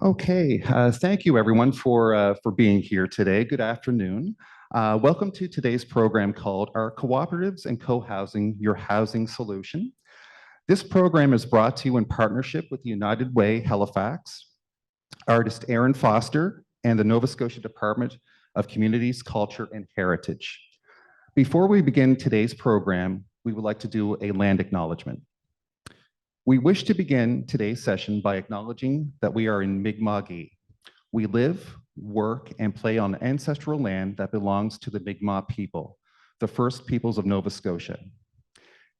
Okay, thank you everyone for being here today. Good afternoon. Welcome to today's program called Our Cooperatives and Co-housing, Your Housing Solution. This program is brought to you in partnership with the United Way Halifax, artist Aaron Foster, and the Nova Scotia Department of Communities, Culture, and Heritage. Before we begin today's program, we would like to do a land acknowledgement. We wish to begin today's session by acknowledging that we are in Mi'kmaq. We live, work, and play on ancestral land that belongs to the Mi'kmaq people, the first peoples of Nova Scotia.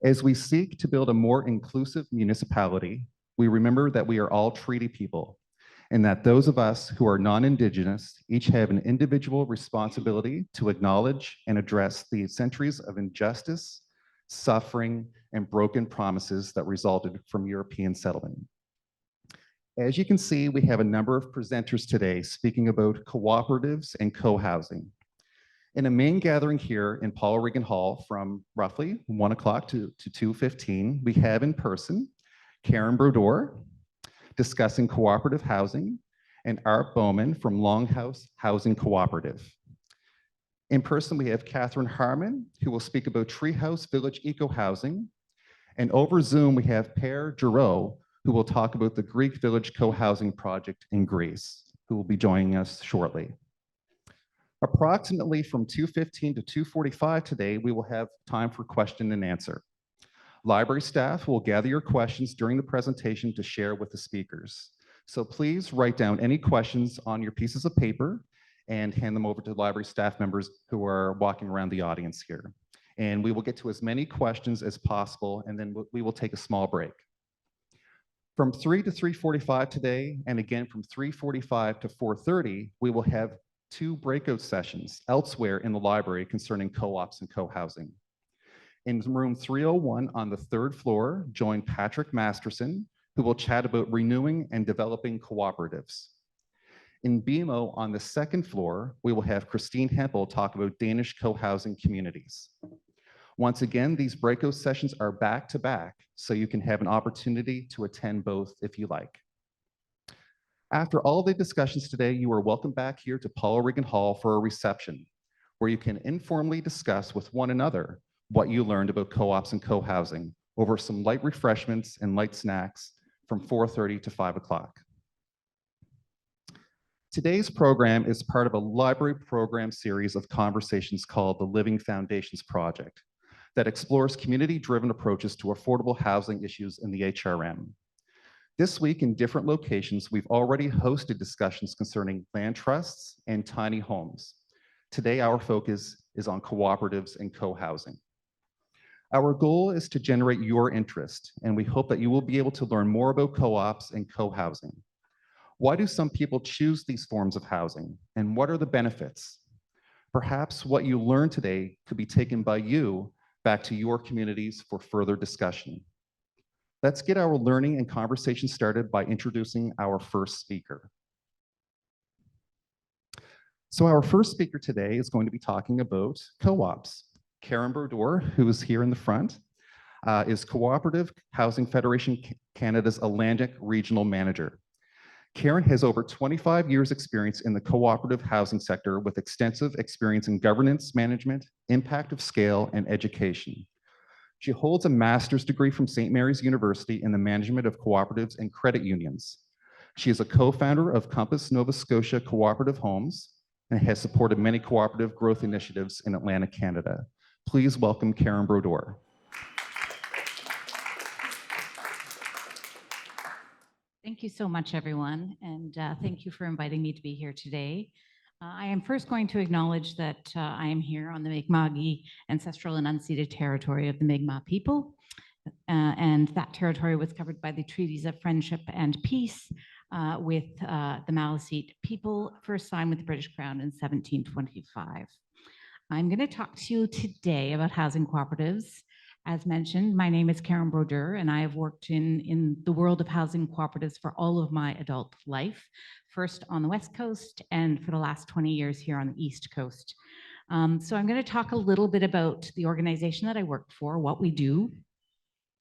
As we seek to build a more inclusive municipality, we remember that we are all treaty people, and that those of us who are non-Indigenous each have an individual responsibility to acknowledge and address the centuries of injustice, suffering, and broken promises that resulted from European settlement. As you can see, we have a number of presenters today speaking about cooperatives and co-housing. In a main gathering here in Paul Regan Hall from roughly 1 o'clock to 2:15, we have in person Karen Brodeur discussing cooperative housing and Art Bouman from Longhouse Housing Cooperative. In person, we have Katherine Harman, who will speak about Treehouse Village Ecohousing. And over Zoom, we have Pare, Gerou, who will talk about the Greek Village Co-housing project in Greece, who will be joining us shortly. Approximately from 2:15 to 2:45 today, we will have time for question and answer. Library staff will gather your questions during the presentation to share with the speakers. So please write down any questions on your pieces of paper and hand them over to library staff members who are walking around the audience here. And we will get to as many questions as possible, and then we will take a small break. From 3 to 3:45 today, and again from 3:45 to 4:30, we will have 2 breakout sessions elsewhere in the library concerning co-ops and co-housing. In room 301 on the 3rd floor, join Patrick Masterson, who will chat about renewing and developing cooperatives. In BMO on the 2nd floor, we will have Christine Hempel talk about Danish co-housing communities. Once again, these breakout sessions are back to back, so you can have an opportunity to attend both if you like. After all the discussions today, you are welcome back here to Paul Regan Hall for a reception, where you can informally discuss with one another what you learned about co-ops and co-housing over some light refreshments and light snacks from 4:30 to 5 o'clock. Today's program is part of a library program series of conversations called the Living Foundations Project that explores community-driven approaches to affordable housing issues in the HRM. This week in different locations, we've already hosted discussions concerning land trusts and tiny homes. Today, our focus is on cooperatives and co-housing. Our goal is to generate your interest, and we hope that you will be able to learn more about co-ops and co-housing. Why do some people choose these forms of housing, and what are the benefits? Perhaps what you learned today could be taken by you back to your communities for further discussion. Let's get our learning and conversation started by introducing our first speaker. So our first speaker today is going to be talking about co-ops. Karen Brodeur, who is here in the front, is Cooperative Housing Federation Canada's Atlantic Regional Manager. Karen has over 25 years experience in the cooperative housing sector with extensive experience in governance management, impact of scale, and education. She holds a master's degree from St. Mary's University in the management of cooperatives and credit unions. She is a co-founder of Compass Nova Scotia Cooperative Homes and has supported many cooperative growth initiatives in Atlantic Canada. Please welcome Karen Brodeur. Thank you so much, everyone, and thank you for inviting me to be here today. I am first going to acknowledge that I am here on the Mi'kmaq ancestral and unceded territory of the Mi'kmaq people, and that territory was covered by the Treaties of Friendship and Peace with the Maliseet people, first signed with the British Crown in 1725. I'm going to talk to you today about housing cooperatives. As mentioned, my name is Karen Brodeur, and I have worked in the world of housing cooperatives for all of my adult life, first on the West Coast and for the last 20 years here on the East Coast. So I'm going to talk a little bit about the organization that I work for, what we do,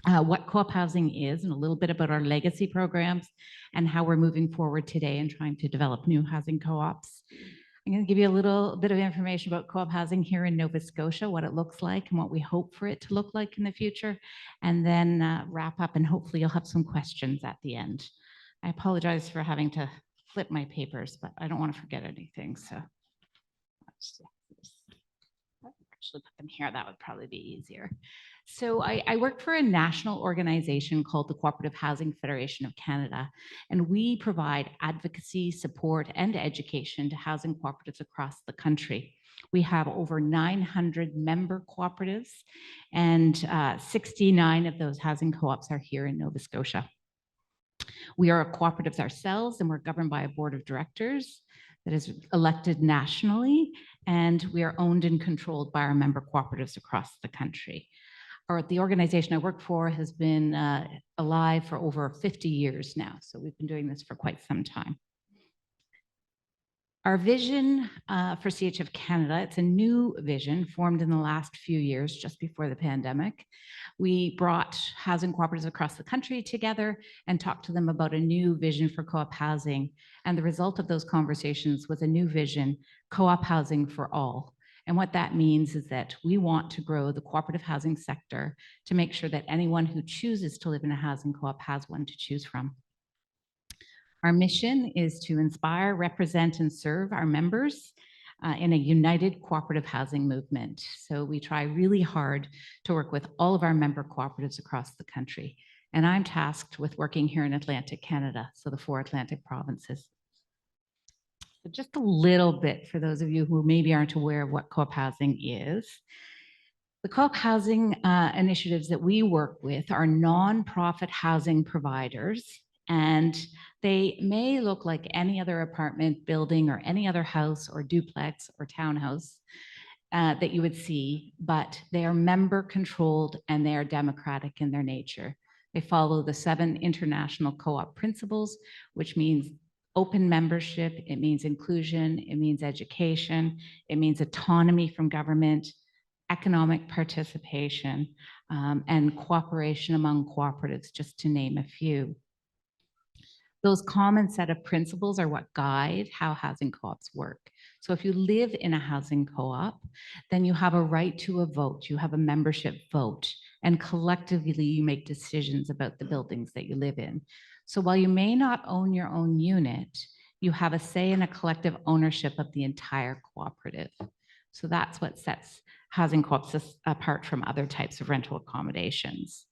what co-op housing is and a little bit about our legacy programs and how we're moving forward today and trying to develop new housing co-ops. I'm going to give you a little bit of information about co-op housing here in Nova Scotia, what it looks like and what we hope for it to look like in the future, and then wrap up, and hopefully you'll have some questions at the end. I apologize for having to flip my papers, but I don't want to forget anything. So let's actually put them here. That would probably be easier. So I work for a national organization called the Cooperative Housing Federation of Canada, and we provide advocacy, support, and education to housing cooperatives across the country. We have over 900 member cooperatives, and 69 of those housing co-ops are here in Nova Scotia. We are cooperatives ourselves, and we're governed by a board of directors that is elected nationally, and we are owned and controlled by our member cooperatives across the country. The organization I work for has been alive for over 50 years now, so we've been doing this for quite some time. Our vision for CHF Canada, it's a new vision formed in the last few years, just before the pandemic. We brought housing cooperatives across the country together and talked to them about a new vision for co-op housing. And the result of those conversations was a new vision, co-op housing for all. And what that means is that we want to grow the cooperative housing sector to make sure that anyone who chooses to live in a housing co-op has one to choose from. Our mission is to inspire, represent, and serve our members in a united cooperative housing movement. So we try really hard to work with all of our member cooperatives across the country. And I'm tasked with working here in Atlantic Canada, so the 4 Atlantic provinces. So just a little bit for those of you who maybe aren't aware of what co-op housing is. The co-op housing initiatives that we work with are nonprofit housing providers, and they may look like any other apartment building or any other house or duplex or townhouse that you would see, but they are member controlled and they are democratic in their nature. They follow the 7 international co-op principles, which means open membership, it means inclusion, it means education, it means autonomy from government, economic participation, and cooperation among cooperatives, just to name a few. Those common set of principles are what guide how housing co-ops work. So if you live in a housing co-op, then you have a right to a vote, you have a membership vote, and collectively you make decisions about the buildings that you live in. So while you may not own your own unit, you have a say in a collective ownership of the entire cooperative. So that's what sets housing co-ops apart from other types of rental accommodations.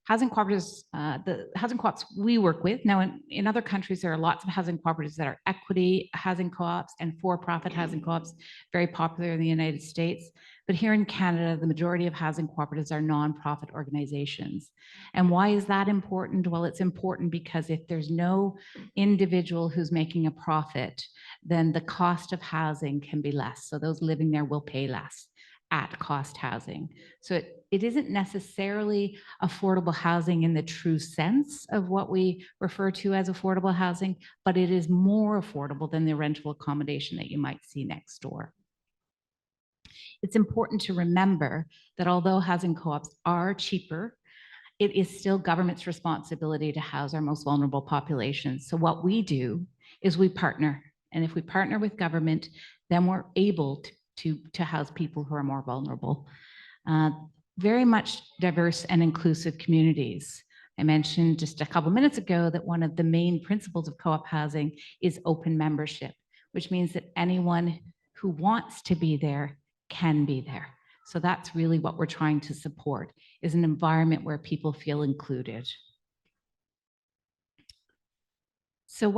Housing cooperatives, the housing co-ops we work with, now in other countries, there are lots of housing cooperatives that are equity housing co-ops and for-profit housing co-ops, very popular in the United States. But here in Canada, the majority of housing cooperatives are nonprofit organizations. And why is that important? Well, it's important because if there's no individual who's making a profit, then the cost of housing can be less. So those living there will pay less at cost housing. So it isn't necessarily affordable housing in the true sense of what we refer to as affordable housing, but it is more affordable than the rental accommodation that you might see next door. It's important to remember that although housing co-ops are cheaper, it is still government's responsibility to house our most vulnerable populations. So what we do is we partner. And if we partner with government, then we're able to house people who are more vulnerable. Very much diverse and inclusive communities. I mentioned just a couple minutes ago that one of the main principles of co-op housing is open membership, which means that anyone who wants to be there can be there. So that's really what we're trying to support, is an environment where people feel included. So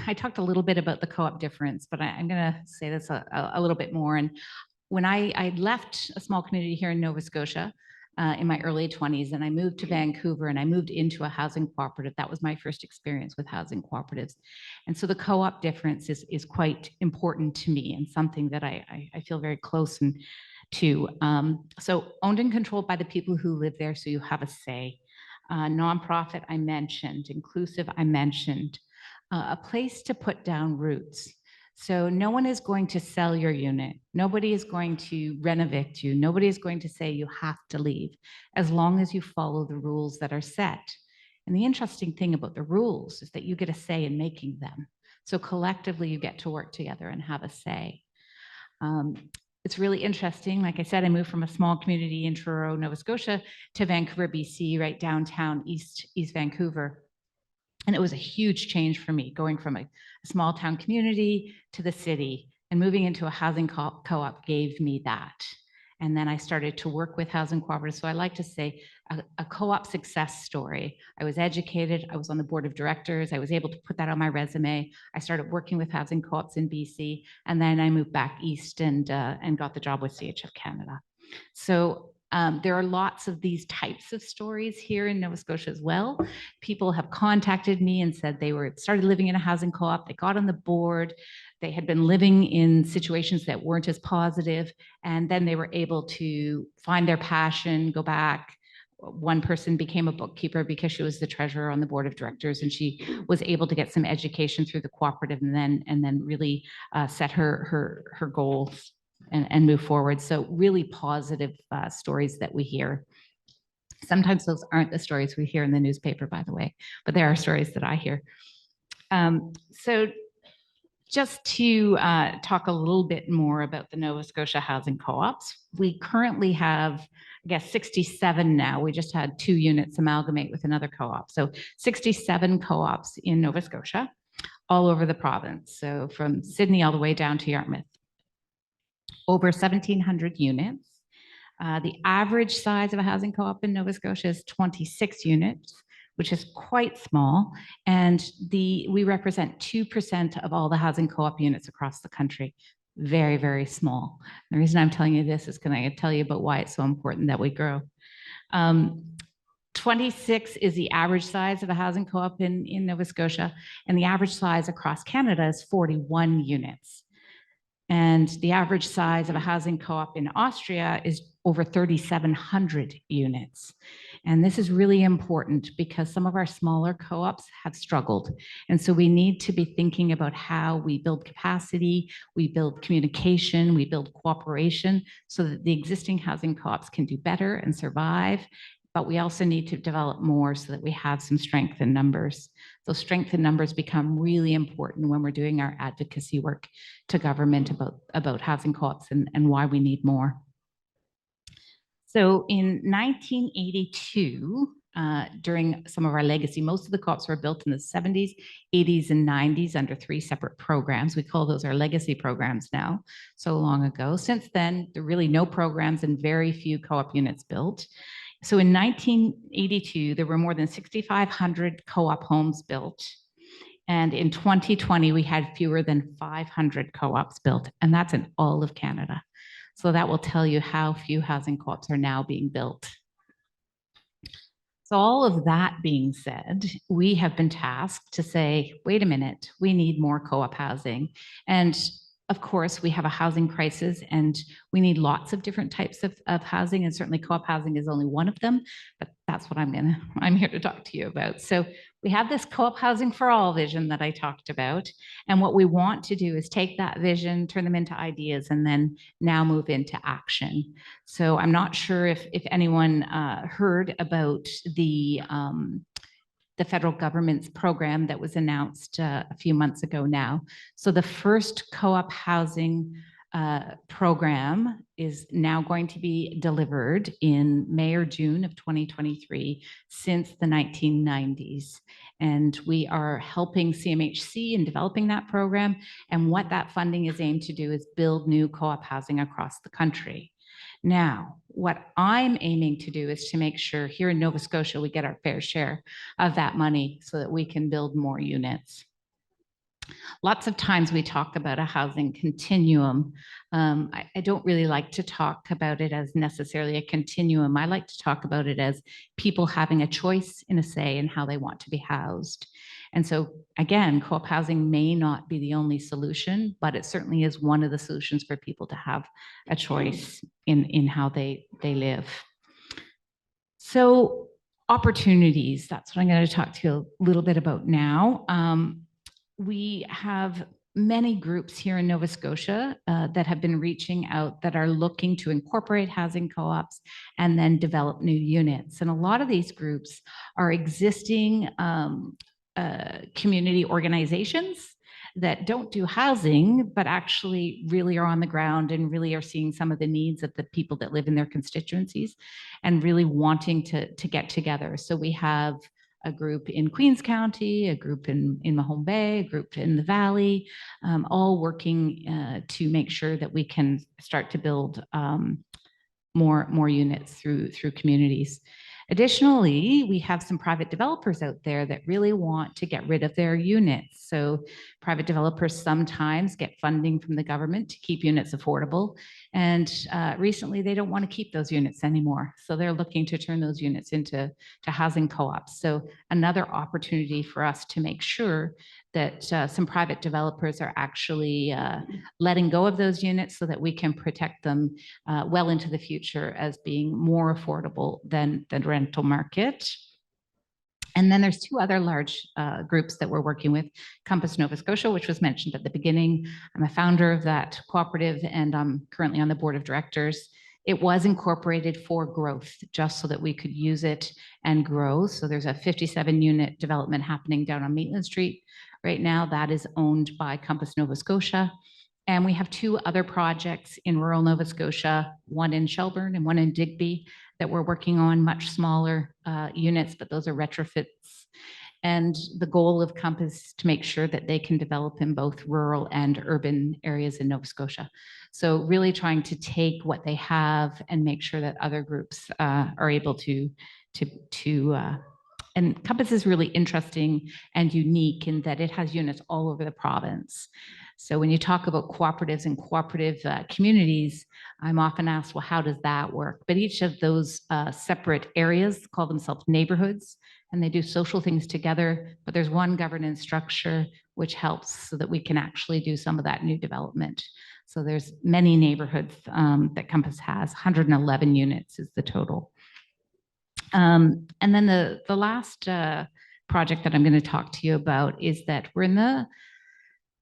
I talked a little bit about the co-op difference, but I'm going to say this a little bit more. And when I left a small community here in Nova Scotia in my early 20s, and I moved to Vancouver and I moved into a housing cooperative, that was my first experience with housing cooperatives. And so the co-op difference is quite important to me and something that I feel very close to. So owned and controlled by the people who live there, so you have a say. Nonprofit, I mentioned. Inclusive, I mentioned. A place to put down roots. So no one is going to sell your unit. Nobody is going to renovate you. Nobody is going to say you have to leave as long as you follow the rules that are set. And the interesting thing about the rules is that you get a say in making them. So collectively, you get to work together and have a say. It's really interesting. Like I said, I moved from a small community in Truro, Nova Scotia, to Vancouver, BC, right downtown East Vancouver. And it was a huge change for me, going from a small town community to the city, and moving into a housing co-op gave me that. And then I started to work with housing cooperatives. So I like to say a co-op success story. I was educated. I was on the board of directors. I was able to put that on my resume. I started working with housing co-ops in BC, and then I moved back east and got the job with CHF Canada. So there are lots of these types of stories here in Nova Scotia as well. People have contacted me and said they started living in a housing co-op, they got on the board, they had been living in situations that weren't as positive, and then they were able to find their passion, go back. One person became a bookkeeper because she was the treasurer on the board of directors, and she was able to get some education through the cooperative, and then really set her goals and move forward. So really positive stories that we hear. Sometimes those aren't the stories we hear in the newspaper, by the way, but there are stories that I hear. So just to talk a little bit more about the Nova Scotia housing co-ops, we currently have, I guess, 67 now. We just had 2 units amalgamate with another co-op. So 67 co-ops in Nova Scotia, all over the province. So from Sydney all the way down to Yarmouth. Over 1,700 units. The average size of a housing co-op in Nova Scotia is 26 units, which is quite small. And we represent 2% of all the housing co-op units across the country. Very, very small. The reason I'm telling you this is because I'm going to tell you about why it's so important that we grow. 26 is the average size of a housing co-op in Nova Scotia, and the average size across Canada is 41 units. And the average size of a housing co-op in Austria is over 3,700 units. And this is really important because some of our smaller co-ops have struggled. And so we need to be thinking about how we build capacity, we build communication, we build cooperation so that the existing housing co-ops can do better and survive. But we also need to develop more so that we have some strength in numbers. Those strength in numbers become really important when we're doing our advocacy work to government about housing co-ops and why we need more. So in 1982, during some of our legacy, most of the co-ops were built in the 70s, 80s, and 90s under 3 separate programs. We call those our legacy programs now, so long ago. Since then, there are really no programs and very few co-op units built. So in 1982, there were more than 6,500 co-op homes built. And in 2020, we had fewer than 500 co-ops built, and that's in all of Canada. So that will tell you how few housing co-ops are now being built. So all of that being said, we have been tasked to say, wait a minute, we need more co-op housing. And of course, we have a housing crisis and we need lots of different types of housing, and certainly co-op housing is only one of them, but that's what I'm here to talk to you about. So we have this co-op housing for all vision that I talked about. And what we want to do is take that vision, turn them into ideas, and then now move into action. So I'm not sure if anyone heard about the federal government's program that was announced a few months ago now. So the first co-op housing program is now going to be delivered in May or June of 2023 since the 1990s. And we are helping CMHC in developing that program. And what that funding is aimed to do is build new co-op housing across the country. Now, what I'm aiming to do is to make sure here in Nova Scotia, we get our fair share of that money so that we can build more units. Lots of times we talk about a housing continuum. I don't really like to talk about it as necessarily a continuum. I like to talk about it as people having a choice and a say in how they want to be housed. And so again, co-op housing may not be the only solution, but it certainly is one of the solutions for people to have a choice in how they live. So opportunities, that's what I'm going to talk to you a little bit about now. We have many groups here in Nova Scotia that have been reaching out that are looking to incorporate housing co-ops and then develop new units. And a lot of these groups are existing community organizations that don't do housing, but actually really are on the ground and really are seeing some of the needs of the people that live in their constituencies and really wanting to get together. So we have a group in Queens County, a group in Mahone Bay, a group in the Valley, all working to make sure that we can start to build more units through communities. Additionally, we have some private developers out there that really want to get rid of their units. So private developers sometimes get funding from the government to keep units affordable. And recently they don't want to keep those units anymore. So they're looking to turn those units into housing co-ops. So another opportunity for us to make sure that some private developers are actually letting go of those units so that we can protect them well into the future as being more affordable than the rental market. And then there's two other large groups that we're working with, Compass Nova Scotia, which was mentioned at the beginning. I'm a founder of that cooperative and I'm currently on the board of directors. It was incorporated for growth, just so that we could use it and grow. So there's a 57 unit development happening down on Maitland Street right now. That is owned by Compass Nova Scotia. And we have two other projects in rural Nova Scotia, one in Shelburne and one in Digby, that we're working on, much smaller units, but those are retrofits. And the goal of Compass is to make sure that they can develop in both rural and urban areas in Nova Scotia. So really trying to take what they have and make sure that other groups are able to and Compass is really interesting and unique in that it has units all over the province. So when you talk about cooperatives and cooperative communities, I'm often asked, well, how does that work? But each of those separate areas call themselves neighborhoods, and they do social things together, but there's one governance structure which helps so that we can actually do some of that new development. So there's many neighborhoods that Compass has, 111 units is the total. And then the last project that I'm going to talk to you about is that we're in the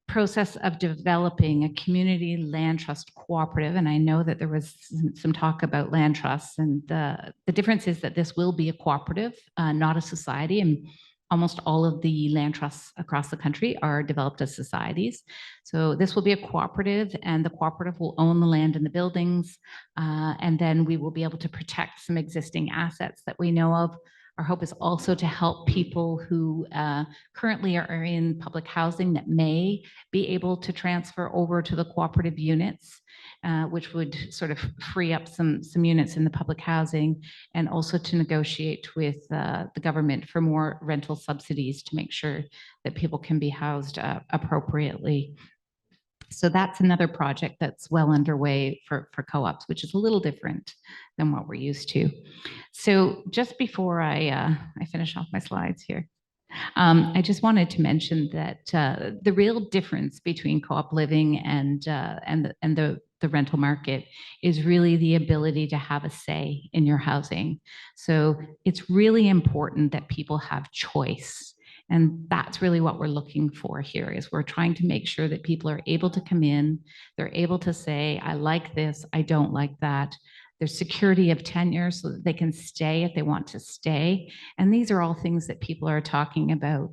process of developing a community land trust cooperative. And I know that there was some talk about land trusts, and the difference is that this will be a cooperative, not a society. And almost all of the land trusts across the country are developed as societies. So this will be a cooperative, and the cooperative will own the land and the buildings. And then we will be able to protect some existing assets that we know of. Our hope is also to help people who currently are in public housing that may be able to transfer over to the cooperative units, which would sort of free up some units in the public housing, and also to negotiate with the government for more rental subsidies to make sure that people can be housed appropriately. So that's another project that's well underway for co-ops, which is a little different than what we're used to. So just before I finish off my slides here, I just wanted to mention that the real difference between co-op living and the rental market is really the ability to have a say in your housing. So it's really important that people have choice. And that's really what we're looking for here, is we're trying to make sure that people are able to come in, they're able to say, I like this, I don't like that. There's security of tenure so that they can stay if they want to stay. And these are all things that people are talking about.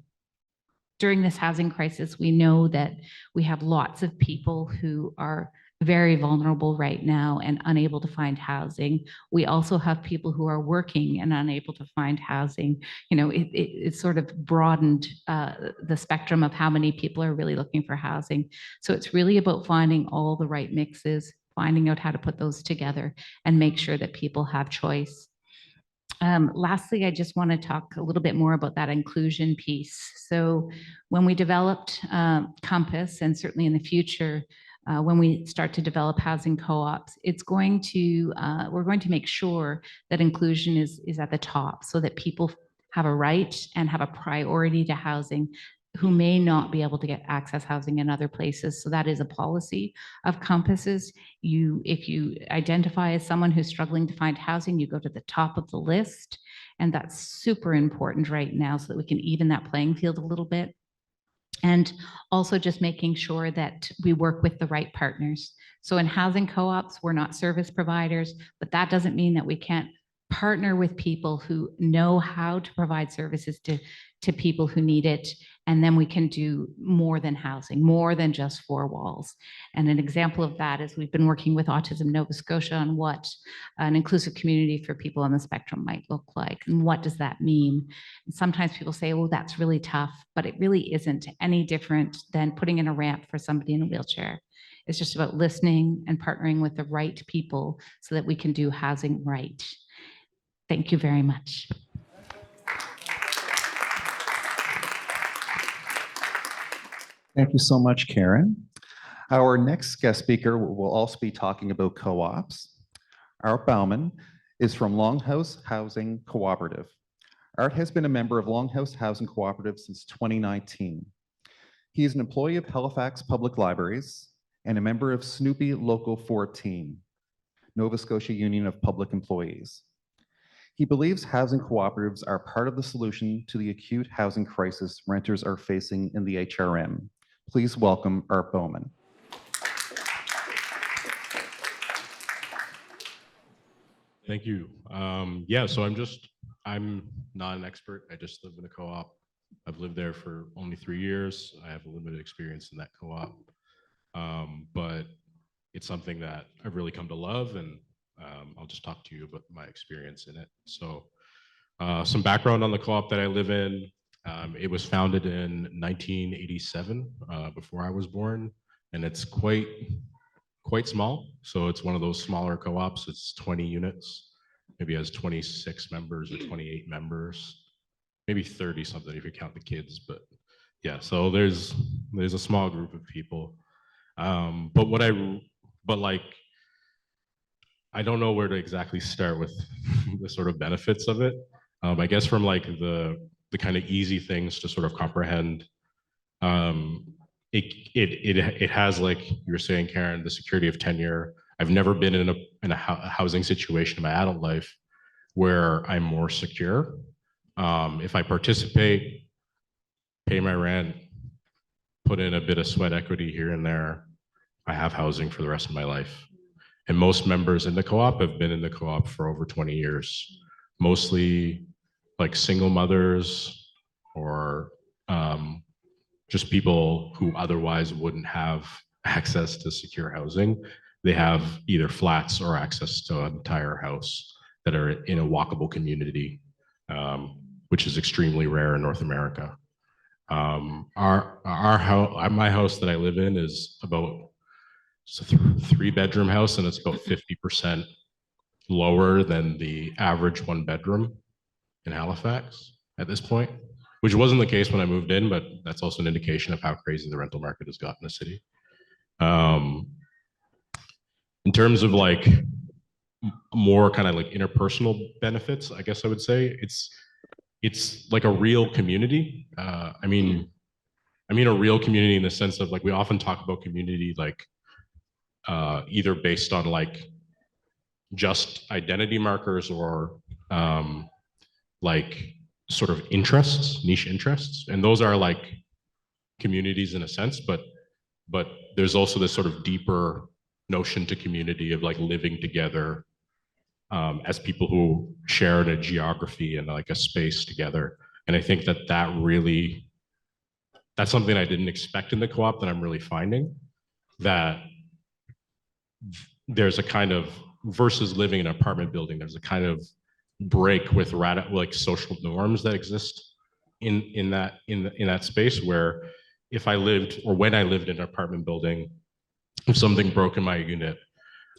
During this housing crisis, we know that we have lots of people who are very vulnerable right now and unable to find housing. We also have people who are working and unable to find housing. You know, it's sort of broadened the spectrum of how many people are really looking for housing. So it's really about finding all the right mixes, finding out how to put those together and make sure that people have choice. Lastly, I just want to talk a little bit more about that inclusion piece. So when we developed Compass, and certainly in the future, when we start to develop housing co-ops, we're going to make sure that inclusion is at the top, so that people have a right and have a priority to housing who may not be able to get access housing in other places. So that is a policy of Compass's. If you identify as someone who's struggling to find housing, you go to the top of the list. And that's super important right now so that we can even that playing field a little bit. And also just making sure that we work with the right partners. So in housing co-ops, we're not service providers, but that doesn't mean that we can't partner with people who know how to provide services to people who need it. And then we can do more than housing, more than just four walls. And an example of that is we've been working with Autism Nova Scotia on what an inclusive community for people on the spectrum might look like. And what does that mean? And sometimes people say, oh, that's really tough, but it really isn't any different than putting in a ramp for somebody in a wheelchair. It's just about listening and partnering with the right people so that we can do housing right. Thank you very much. Thank you so much, Karen. Our next guest speaker will also be talking about co-ops. Art Bouman is from Longhouse Housing Co-operative. Art has been a member of Longhouse Housing Co-operative since 2019. He is an employee of Halifax Public Libraries and a member of Snoopy Local 14, Nova Scotia Union of Public Employees. He believes housing cooperatives are part of the solution to the acute housing crisis renters are facing in the HRM. Please welcome Art Bouman. Thank you. Yeah, so I'm not an expert. I just live in a co-op. I've lived there for only 3 years. I have a limited experience in that co-op. But it's something that I've really come to love, and I'll just talk to you about my experience in it. So some background on the co-op that I live in. It was founded in 1987, before I was born, and it's quite small. So it's one of those smaller co-ops. It's 20 units, maybe has 26 members or 28 members, maybe 30 something if you count the kids. But yeah, so there's a small group of people. But like, I don't know where to exactly start with the sort of benefits of it. I guess from like the kind of easy things to sort of comprehend. It has, like you were saying, Karen, the security of tenure. I've never been in a housing situation in my adult life where I'm more secure. If I participate, pay my rent, put in a bit of sweat equity here and there, I have housing for the rest of my life. And most members in the co-op have been in the co-op for over 20 years, mostly like single mothers or just people who otherwise wouldn't have access to secure housing. They have either flats or access to an entire house that are in a walkable community, which is extremely rare in North America. My house that I live in is about, it's a 3-bedroom house, and it's about 50% lower than the average 1-bedroom in Halifax at this point, which wasn't the case when I moved in, but that's also an indication of how crazy the rental market has got in the city. In terms of like more kind of like interpersonal benefits, I guess I would say it's like a real community. I mean a real community in the sense of, like, we often talk about community like either based on like just identity markers or like sort of interests, niche interests, and those are like communities in a sense, but there's also this sort of deeper notion to community of like living together as people who share in a geography and like a space together. And I think that that's something I didn't expect in the co-op that I'm really finding, that there's a kind of, versus living in an apartment building, there's a kind of break with like social norms that exist in that space, where if I lived, or when I lived in an apartment building, if something broke in my unit,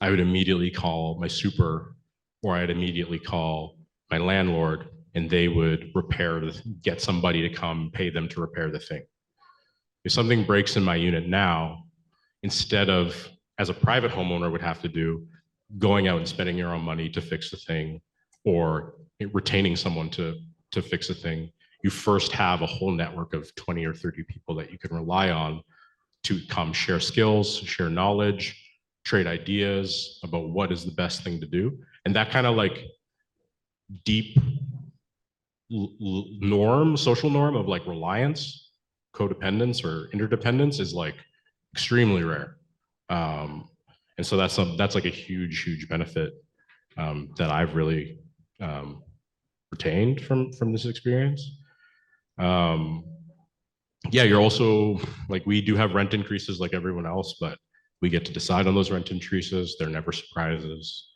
I would immediately call my super, or I'd immediately call my landlord, and they would get somebody to come, pay them to repair the thing. If something breaks in my unit now, instead of, as a private homeowner would have to do, going out and spending your own money to fix the thing, or retaining someone to fix the thing, you first have a whole network of 20 or 30 people that you can rely on to come share skills, share knowledge, trade ideas about what is the best thing to do. And that kind of like deep social norm of like reliance codependence or interdependence is like extremely rare. And so that's like a huge benefit that I've really retained from this experience. Yeah, you're also like, we do have rent increases like everyone else, but we get to decide on those rent increases. They're never surprises.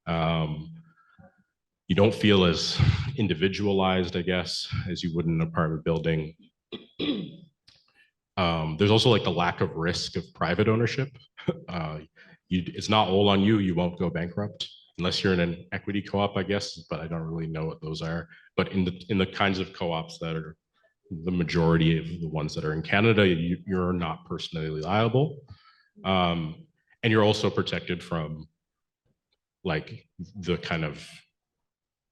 You don't feel as individualized, I guess, as you would in an apartment building. There's also like the lack of risk of private ownership. It's not all on you. You won't go bankrupt unless you're in an equity co-op, I guess, but I don't really know what those are. But in the kinds of co-ops that are the majority of the ones that are in Canada, you're not personally liable. And you're also protected from like the kind of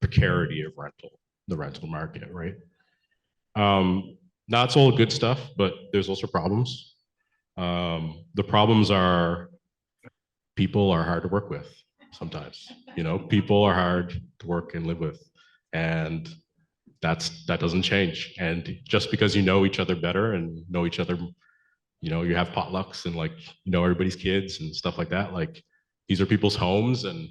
precarity of the rental market, right? That's all good stuff, but there's also problems. The problems are people are hard to work with sometimes. You know, people are hard to work and live with, and that doesn't change. And just because you know each other better and know each other, you know, you have potlucks and like, you know, everybody's kids and stuff like that. Like, these are people's homes, and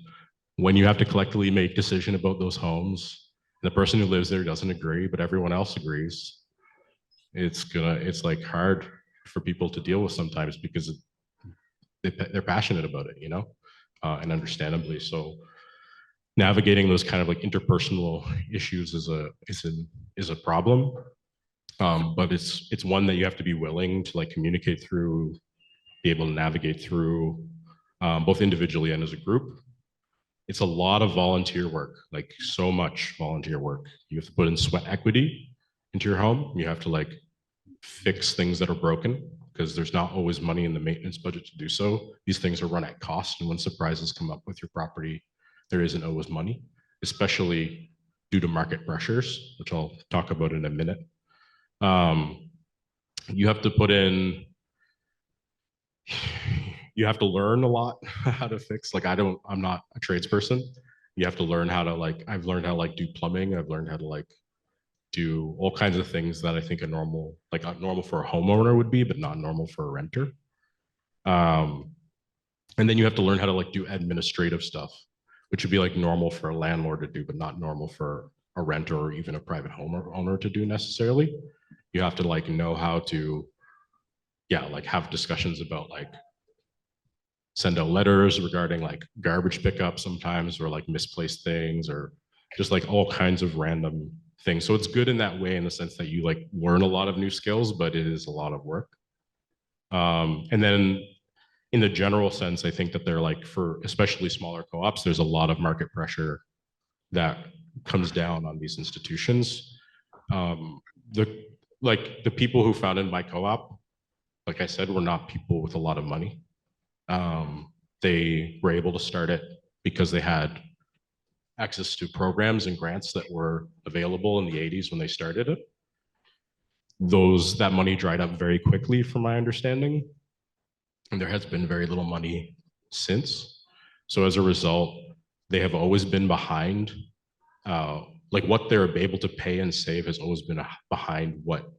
when you have to collectively make decision about those homes, the person who lives there doesn't agree, but everyone else agrees. It's like hard for people to deal with sometimes because they're passionate about it, you know, and understandably. So navigating those kind of like interpersonal issues is a problem. But it's one that you have to be willing to like communicate through, be able to navigate through, both individually and as a group. It's a lot of volunteer work, like so much volunteer work. You have to put in sweat equity into your home. You have to like fix things that are broken because there's not always money in the maintenance budget to do so. These things are run at cost, and when surprises come up with your property, there isn't always money, especially due to market pressures, which I'll talk about in a minute. You have to put in, you have to learn a lot how to fix. Like I'm not a tradesperson. You have to learn how to like, I've learned how to like do plumbing. I've learned how to like do all kinds of things that I think are normal, like normal for a homeowner would be, but not normal for a renter. And then you have to learn how to like do administrative stuff, which would be like normal for a landlord to do, but not normal for a renter or even a private homeowner to do necessarily. You have to like know how to, yeah, like have discussions about like send out letters regarding like garbage pickup sometimes, or like misplaced things, or just like all kinds of random things. So it's good in that way, in the sense that you like learn a lot of new skills, but it is a lot of work. And then in the general sense, I think that they're like, for especially smaller co-ops, there's a lot of market pressure that comes down on these institutions. The people who founded my co-op, like I said, were not people with a lot of money. They were able to start it because they had access to programs and grants that were available in the 80s when they started it. That money dried up very quickly, from my understanding, and there has been very little money since. So as a result, they have always been behind. Like what they're able to pay and save has always been behind what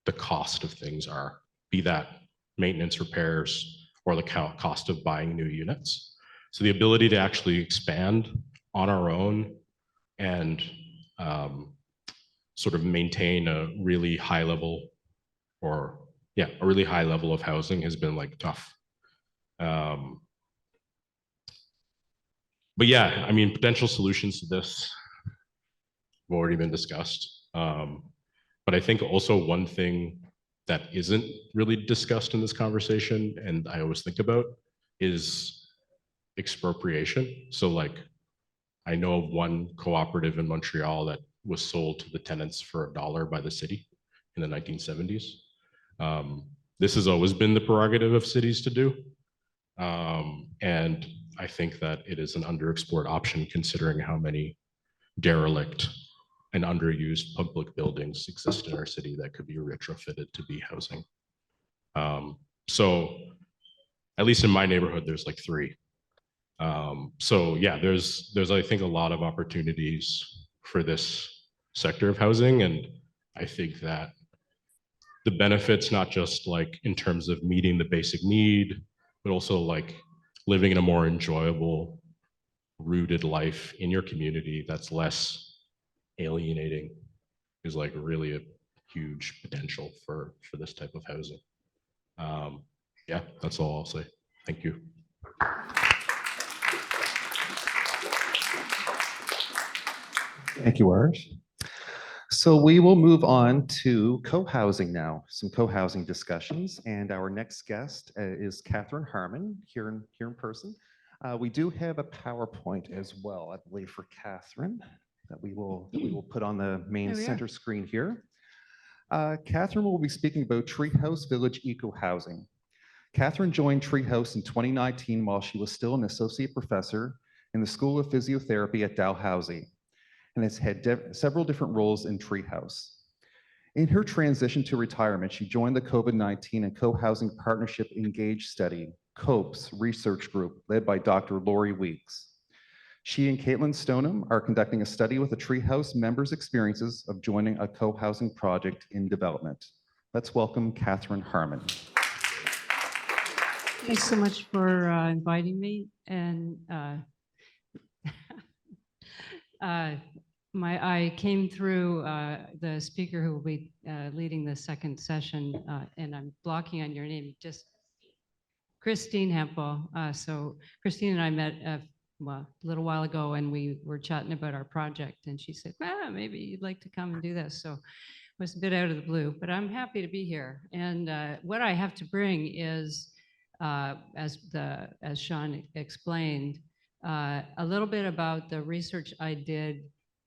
the cost of things are, be that maintenance, repairs, or the cost of buying new units. So the ability to actually expand on our own and sort of maintain a really high level, or yeah, a really high level of housing has been like tough. But yeah, I mean, potential solutions to this have already been discussed. But I think also one thing that isn't really discussed in this conversation, and I always think about, is expropriation. So like, I know of one cooperative in Montreal that was sold to the tenants for $1 by the city in the 1970s. This has always been the prerogative of cities to do. And I think that it is an underexplored option, considering how many derelict and underused public buildings exist in our city that could be retrofitted to be housing. So at least in my neighborhood, there's like 3. So yeah, there's I think a lot of opportunities for this sector of housing, and I think that the benefits, not just like in terms of meeting the basic need, but also like living in a more enjoyable, rooted life in your community that's less alienating is like really a huge potential for this type of housing. Yeah, that's all I'll say. Thank you. Thank you, Art. So we will move on to co-housing now, some co-housing discussions. And our next guest is Katherine Harman here in person. We do have a PowerPoint as well, I believe, for Katherine that we will put on the main center screen here. Katherine will be speaking about Treehouse Village Ecohousing. Katherine joined Treehouse in 2019 while she was still an associate professor in the School of Physiotherapy at Dalhousie, and has had several different roles in Treehouse. In her transition to retirement, she joined the COVID-19 and Co-Housing Partnership Engage Study, COPE's research group led by Dr. Lori Weeks. She and Caitlin Stoneham are conducting a study with the Treehouse members' experiences of joining a co-housing project in development. Let's welcome Katherine Harman. Thanks so much for inviting me. And I came through the speaker who will be leading the second session, and I'm blocking on your name, just Christine Hempel. So Christine and I met well, a little while ago, and we were chatting about our project, and she said, maybe you'd like to come and do this. So it was a bit out of the blue, but I'm happy to be here. And what I have to bring is, as Sean explained, a little bit about the research I did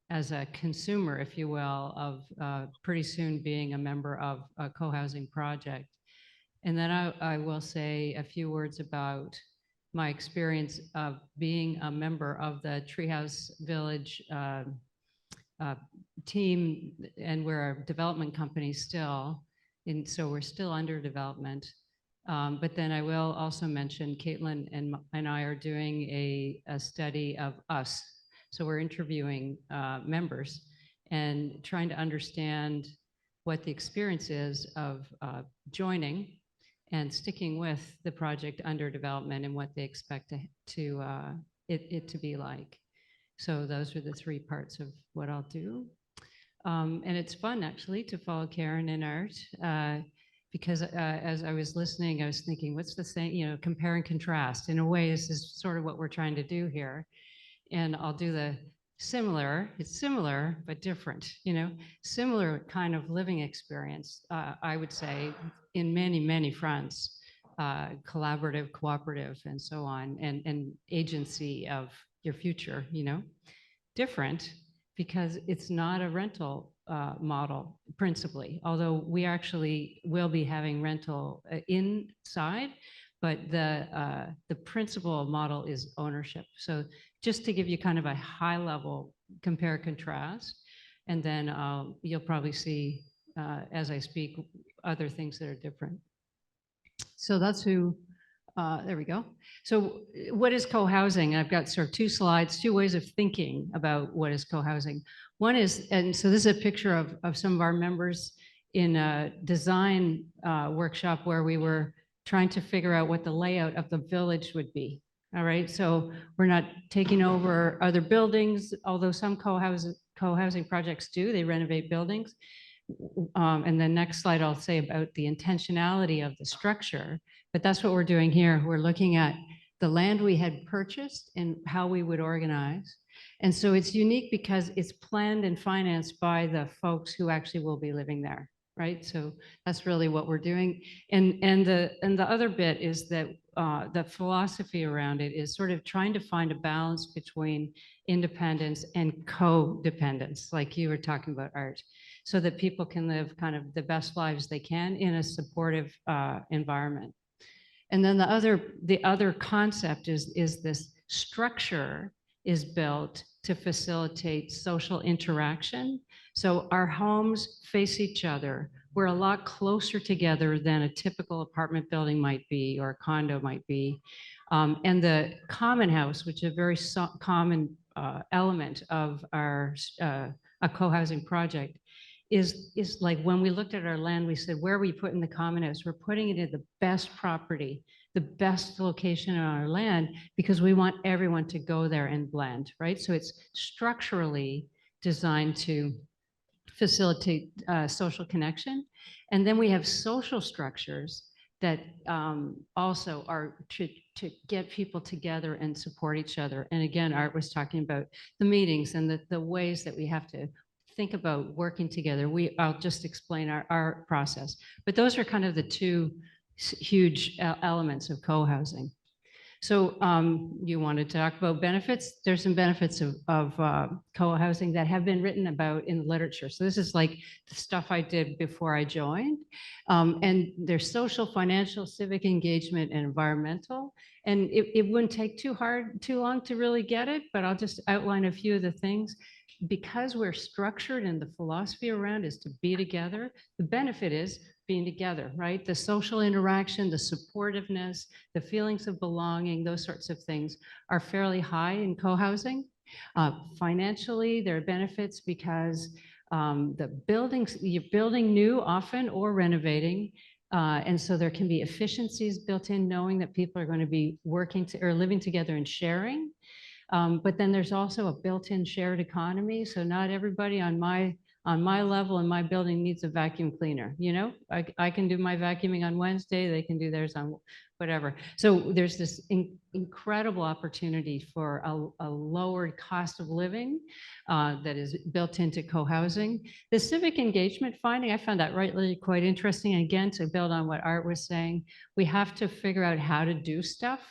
as a consumer, if you will, of pretty soon being a member of a co-housing project. And then I will say a few words about my experience of being a member of the Treehouse Village team, and we're a development company still, and so we're still under development. But then I will also mention Caitlin and I are doing a study of us. So we're interviewing members and trying to understand what the experience is of joining and sticking with the project under development and what they expect it to be like. So those are the three parts of what I'll do. And it's fun actually to follow Karen and Art. Because as I was listening, I was thinking, what's the saying, compare and contrast. In a way, this is sort of what we're trying to do here. And I'll do the similar, it's similar, but different, similar kind of living experience, I would say, in many, many fronts, collaborative, cooperative, and so on, and agency of your future, different because it's not a rental model principally, although we actually will be having rental inside, but the principal model is ownership. So just to give you kind of a high level compare contrast, and then you'll probably see as I speak other things that are different. So that's who, there we go. So what is co-housing? I've got sort of two slides, two ways of thinking about what is co-housing. One is, and so this is a picture of some of our members in a design workshop where we were trying to figure out what the layout of the village would be. All right, so we're not taking over other buildings, although some co-housing projects do, they renovate buildings. And the next slide I'll say about the intentionality of the structure, but that's what we're doing here. We're looking at the land we had purchased and how we would organize. And so it's unique because it's planned and financed by the folks who actually will be living there, right? So that's really what we're doing. And the other bit is that the philosophy around it is sort of trying to find a balance between independence and codependence, like you were talking about, Art, so that people can live kind of the best lives they can in a supportive environment. And then the other concept is this structure is built to facilitate social interaction. So our homes face each other. We're a lot closer together than a typical apartment building might be or a condo might be. And the common house, which is a very common element of our a co-housing project, is like when we looked at our land, we said, where are we putting the common house? We're putting it in the best property, the best location on our land, because we want everyone to go there and blend, right? So it's structurally designed to facilitate social connection. And then we have social structures that also are to get people together and support each other. And again, Art was talking about the meetings and the ways that we have to think about working together. I'll just explain our process. But those are kind of the two huge elements of co-housing. So you want to talk about benefits? There's some benefits of co-housing that have been written about in the literature. So this is like the stuff I did before I joined. And there's social, financial, civic engagement, and environmental. And it wouldn't take too long to really get it, but I'll just outline a few of the things. Because we're structured and the philosophy around is to be together, the benefit is being together, right? The social interaction, the supportiveness, the feelings of belonging, those sorts of things are fairly high in co-housing. Financially, there are benefits because the buildings, you're building new often or renovating. And so there can be efficiencies built in, knowing that people are going to be working or living together and sharing. But then there's also a built-in shared economy. So not everybody on my level in my building needs a vacuum cleaner. You know, I can do my vacuuming on Wednesday, they can do theirs on whatever. So there's this incredible opportunity for a lowered cost of living that is built into co-housing. The civic engagement finding, I found that really quite interesting. Again, to build on what Art was saying, we have to figure out how to do stuff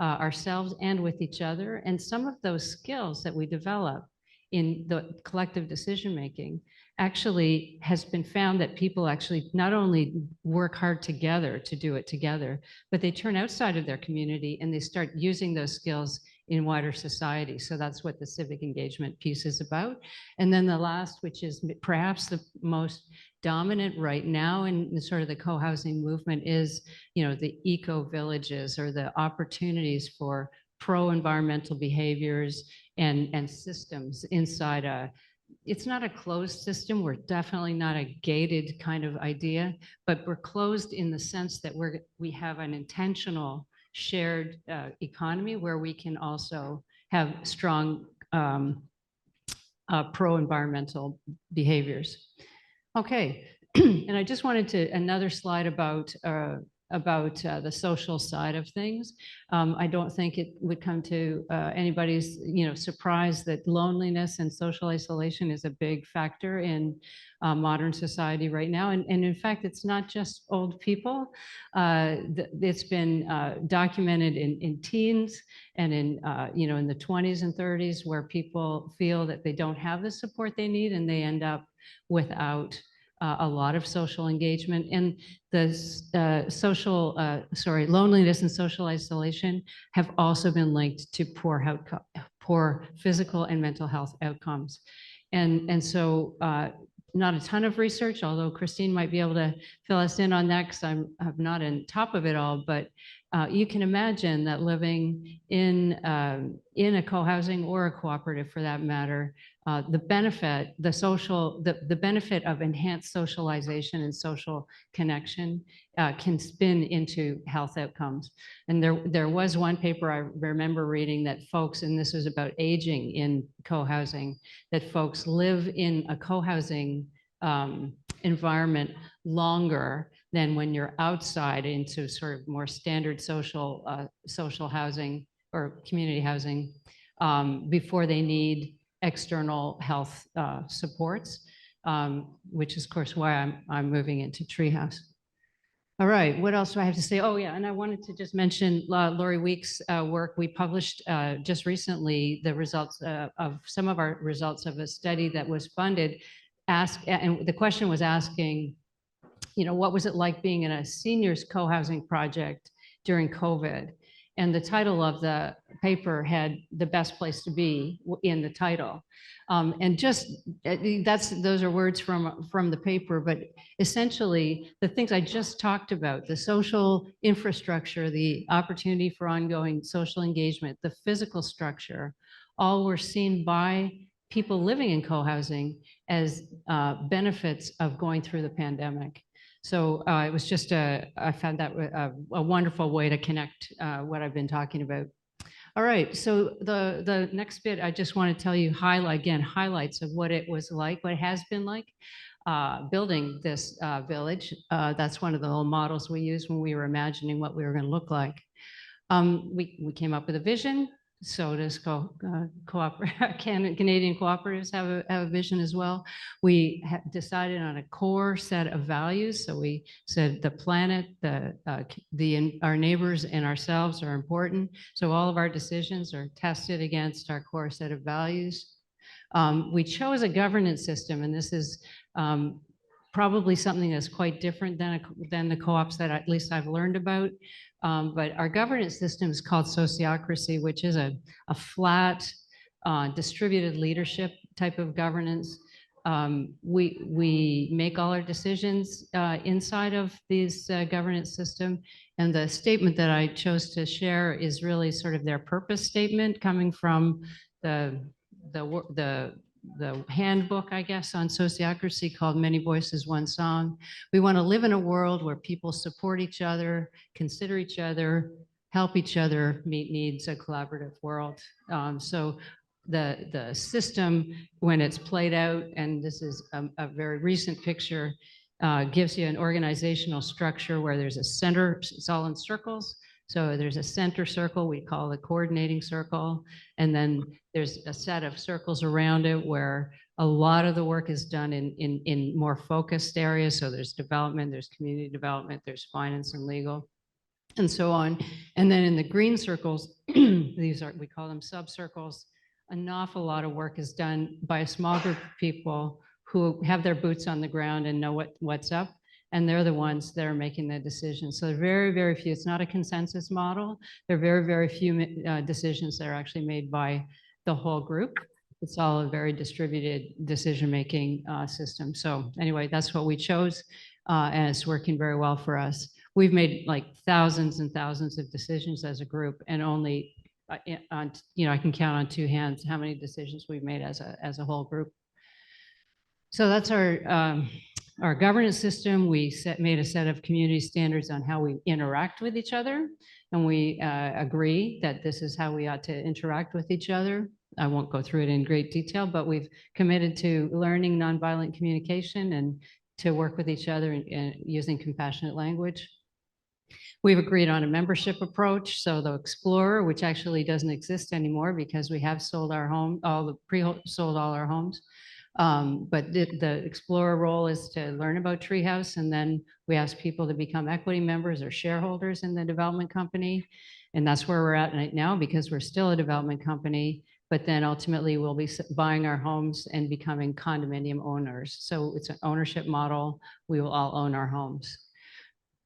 ourselves and with each other. And some of those skills that we develop in the collective decision making actually has been found that people actually not only work hard together to do it together, but they turn outside of their community and they start using those skills in wider society. So that's what the civic engagement piece is about. And then the last, which is perhaps the most dominant right now in sort of the co-housing movement, is, you know, the eco villages, or the opportunities for pro-environmental behaviors and systems inside it's not a closed system. We're definitely not a gated kind of idea, but we're closed in the sense that we have an intentional shared economy where we can also have strong pro-environmental behaviors. Okay, and I just wanted to another slide about the social side of things. I don't think it would come to anybody's surprise that loneliness and social isolation is a big factor in modern society right now. And in fact, it's not just old people. It's been documented in teens and in the 20s and 30s, where people feel that they don't have the support they need and they end up without a lot of social engagement. And the loneliness and social isolation have also been linked to poor physical and mental health outcomes. And so not a ton of research, although Christine might be able to fill us in on that because I'm not on top of it all, but you can imagine that living in a co-housing or a cooperative, for that matter, the benefit of enhanced socialization and social connection can spin into health outcomes. And there was one paper I remember reading that folks, and this was about aging in co-housing, that folks live in a co-housing environment longer than when you're outside into sort of more standard social housing or community housing before they need external health supports, which is of course why I'm moving into Treehouse. All right, what else do I have to say? Oh yeah, and I wanted to just mention Lori Weeks' work. We published just recently the results of some of our results of a study that was funded. And the question was asking, what was it like being in a seniors co-housing project during COVID? And the title of the paper had "The Best Place to Be" in the title. And just those are words from the paper, but essentially the things I just talked about, the social infrastructure, the opportunity for ongoing social engagement, the physical structure, all were seen by people living in co-housing as benefits of going through the pandemic. So it was just I found that a wonderful way to connect what I've been talking about. All right, so the next bit, I just want to tell you highlights of what it was like, what it has been like building this village. That's one of the little models we used when we were imagining what we were going to look like. We came up with a vision. So does Canadian cooperatives have a vision as well. We decided on a core set of values. So we said the planet, our neighbors and ourselves are important. So all of our decisions are tested against our core set of values. We chose a governance system, and this is probably something that's quite different than the co-ops that at least I've learned about. But our governance system is called sociocracy, which is a flat, distributed leadership type of governance. We make all our decisions inside of this governance system. And the statement that I chose to share is really sort of their purpose statement coming from the handbook, I guess, on sociocracy called Many Voices, One Song. We want to live in a world where people support each other, consider each other, help each other meet needs, a collaborative world. So the system, when it's played out, and this is a very recent picture, gives you an organizational structure where there's a center, it's all in circles. So there's a center circle we call the coordinating circle, and then there's a set of circles around it where a lot of the work is done in more focused areas. So there's development, there's community development, there's finance and legal, and so on. And then in the green circles, we call them sub-circles, an awful lot of work is done by a small group of people who have their boots on the ground and know what's up. And they're the ones that are making the decisions. So very, very few, it's not a consensus model. There are very, very few decisions that are actually made by the whole group. It's all a very distributed decision-making system. So anyway, that's what we chose, and it's working very well for us. We've made like thousands and thousands of decisions as a group, and only, I can count on two hands how many decisions we've made as a whole group. So that's our governance system. We made a set of community standards on how we interact with each other. And we agree that this is how we ought to interact with each other. I won't go through it in great detail, but we've committed to learning nonviolent communication and to work with each other and using compassionate language. We've agreed on a membership approach. So the Explorer, which actually doesn't exist anymore because we have sold our home, sold all our homes. But the Explorer role is to learn about Treehouse, and then we ask people to become equity members or shareholders in the development company. And that's where we're at right now because we're still a development company, but then ultimately we'll be buying our homes and becoming condominium owners. So it's an ownership model. We will all own our homes.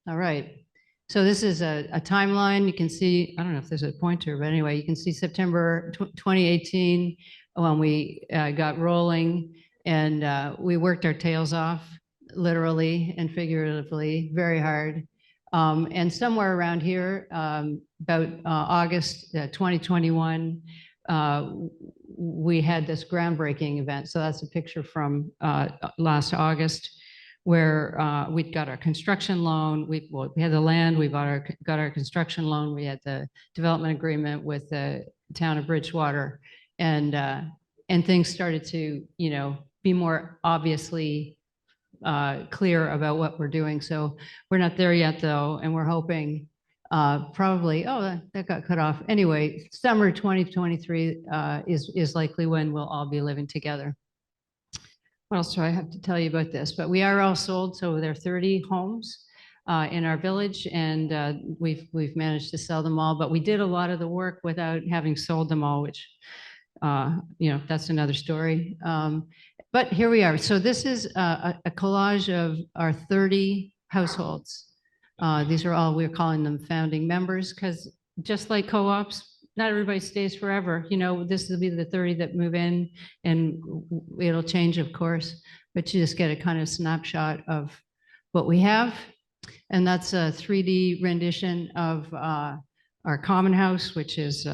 All right. So this is a timeline. You can see, I don't know if there's a pointer, but anyway, you can see September 2018 when we got rolling, and we worked our tails off, literally and figuratively, very hard. And somewhere around here, about August 2021, we had this groundbreaking event. So that's a picture from last August, where we'd got our construction loan. We had the land, we got our construction loan, we had the development agreement with the town of Bridgewater, and things started to, be more obviously clear about what we're doing. So we're not there yet though, and we're hoping probably, that got cut off. Anyway, summer 2023 is likely when we'll all be living together. What else do I have to tell you about this? But we are all sold, so there are 30 homes in our village, and we've managed to sell them all. But we did a lot of the work without having sold them all, which that's another story. But here we are. So this is a collage of our 30 households. These are all, we're calling them founding members, because just like co-ops, not everybody stays forever. This will be the 30 that move in, and it'll change, of course, but you just get a kind of snapshot of what we have. And that's a 3D rendition of our common house, which is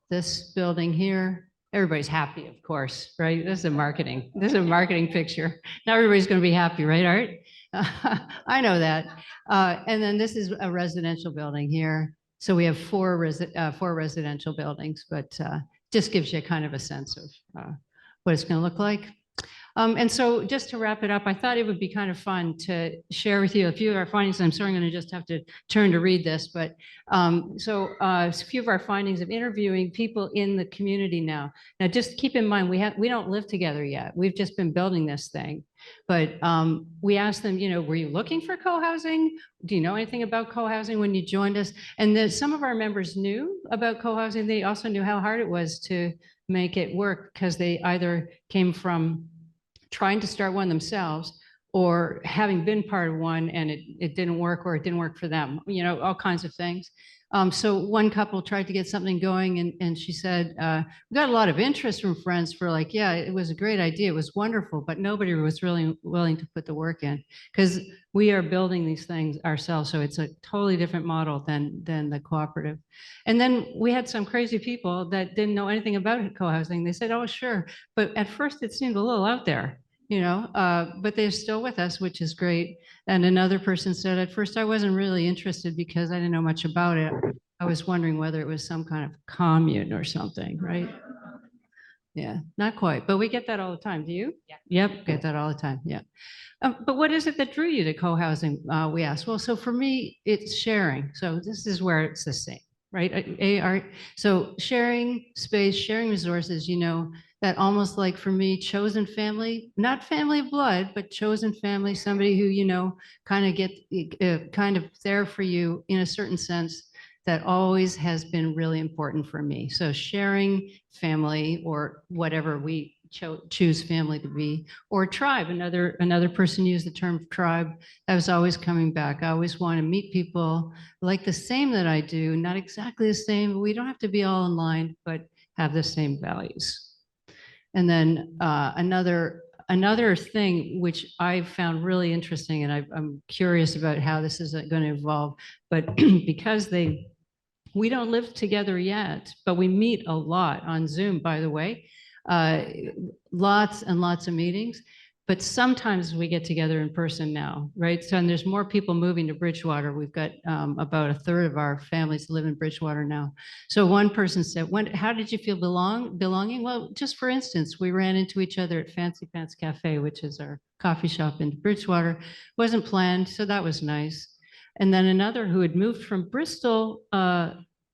this building here. everybody's happy, of course, right? This is a marketing picture. Not everybody's going to be happy, right, Art? I know that. And then this is a residential building here. So we have four residential buildings, but just gives you kind of a sense of what it's going to look like. And so just to wrap it up, I thought it would be kind of fun to share with you a few of our findings. I'm sorry, I'm going to just have to turn to read this, but a few of our findings of interviewing people in the community now. Now, just keep in mind, we don't live together yet. We've just been building this thing. But we asked them, were you looking for co-housing? Do you know anything about co-housing when you joined us? And then some of our members knew about co-housing. They also knew how hard it was to make it work because they either came from trying to start one themselves or having been part of one and it didn't work or it didn't work for them, all kinds of things. So one couple tried to get something going and she said, we got a lot of interest from friends for like, yeah, it was a great idea. It was wonderful, but nobody was really willing to put the work in because we are building these things ourselves. So it's a totally different model than the cooperative. And then we had some crazy people that didn't know anything about co-housing. They said, oh, sure. But at first it seemed a little out there, but they're still with us, which is great. And another person said, at first I wasn't really interested because I didn't know much about it. I was wondering whether it was some kind of commune or something, right? Yeah, not quite, but we get that all the time. Do you? Yeah. Yep, get that all the time, yeah. But what is it that drew you to co-housing? We asked. Well, so for me, it's sharing. So this is where it's the same, right? So sharing space, sharing resources, that almost like for me, chosen family, not family of blood, but chosen family, somebody who, kind of there for you in a certain sense that always has been really important for me. So sharing family or whatever we choose family to be, or tribe. Another person used the term tribe. That was always coming back. I always want to meet people like the same that I do, not exactly the same. We don't have to be all in line, but have the same values. And then another thing which I found really interesting, and I'm curious about how this is going to evolve, but because we don't live together yet, but we meet a lot on Zoom, by the way, lots and lots of meetings. But sometimes we get together in person now, right? So, and there's more people moving to Bridgewater. We've got about a third of our families live in Bridgewater now. So one person said, how did you feel belonging? Well, just for instance, we ran into each other at Fancy Pants Cafe, which is our coffee shop in Bridgewater. Wasn't planned, so that was nice. And then another who had moved from Bristol,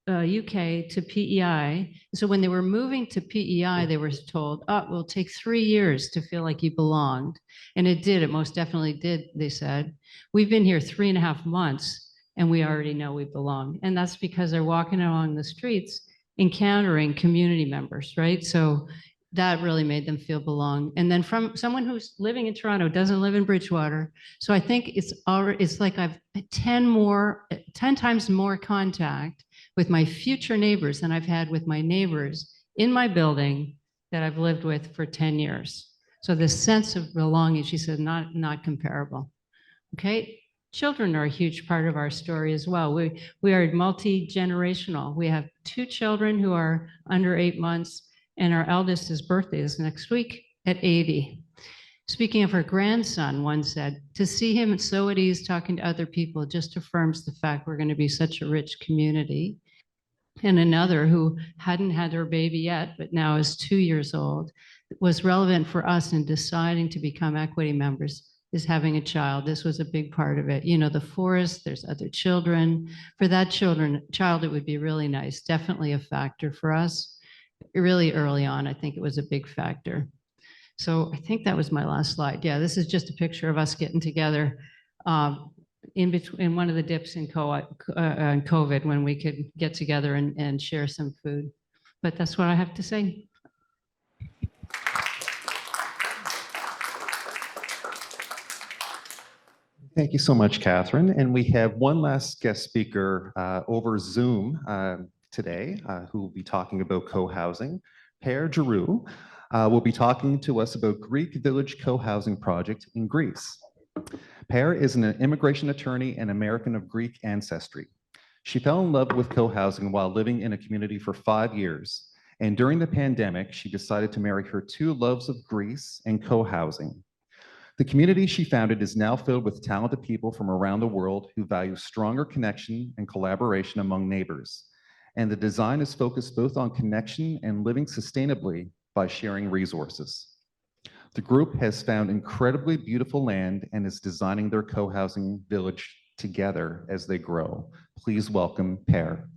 UK to PEI. So when they were moving to PEI, they were told, oh, it will take 3 years to feel like you belonged. And it did, it most definitely did, they said. We've been here 3.5 months and we already know we belong. And that's because they're walking along the streets, encountering community members, right? So that really made them feel belong. And then from someone who's living in Toronto, doesn't live in Bridgewater. So I think it's like I've 10 times more contact with my future neighbors than I've had with my neighbors in my building that I've lived with for 10 years. So this sense of belonging, she said, not comparable. Okay, children are a huge part of our story as well. We are multi-generational. We have 2 children who are under 8 months, and our eldest's birthday is next week at 80. Speaking of her grandson, one said, to see him so at ease talking to other people just affirms the fact we're going to be such a rich community. And another who hadn't had her baby yet, but now is 2 years old, was relevant for us in deciding to become equity members, is having a child. This was a big part of it. The forest, there's other children. For that child, it would be really nice. Definitely a factor for us. Really early on, I think it was a big factor. So I think that was my last slide. Yeah, this is just a picture of us getting together in one of the dips in COVID when we could get together and share some food. But that's what I have to say. Thank you so much, Katherine. And we have one last guest speaker over Zoom today who will be talking about co-housing. Pare, Gerou will be talking to us about Greek Village Co-housing Project in Greece. Pare is an immigration attorney and American of Greek ancestry. She fell in love with co-housing while living in a community for 5 years And during the pandemic, she decided to marry her two loves of Greece and co-housing. The community she founded is now filled with talented people from around the world who value stronger connection and collaboration among neighbors. And the design is focused both on connection and living sustainably by sharing resources. The group has found incredibly beautiful land and is designing their co-housing village together as they grow. Please welcome Pare.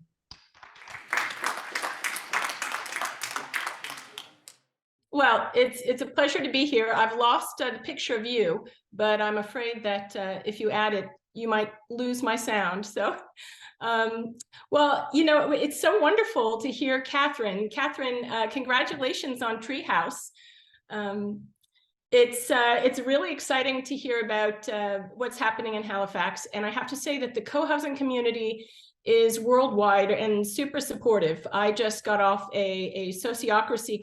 Well, it's a pleasure to be here. I've lost the picture of you, but I'm afraid that if you add it, you might lose my sound. So, well, you know, it's so wonderful to hear Katherine. Katherine, congratulations on Treehouse. It's really exciting to hear about what's happening in Halifax. And I have to say that the co-housing community is worldwide and super supportive. I just got off a sociocracy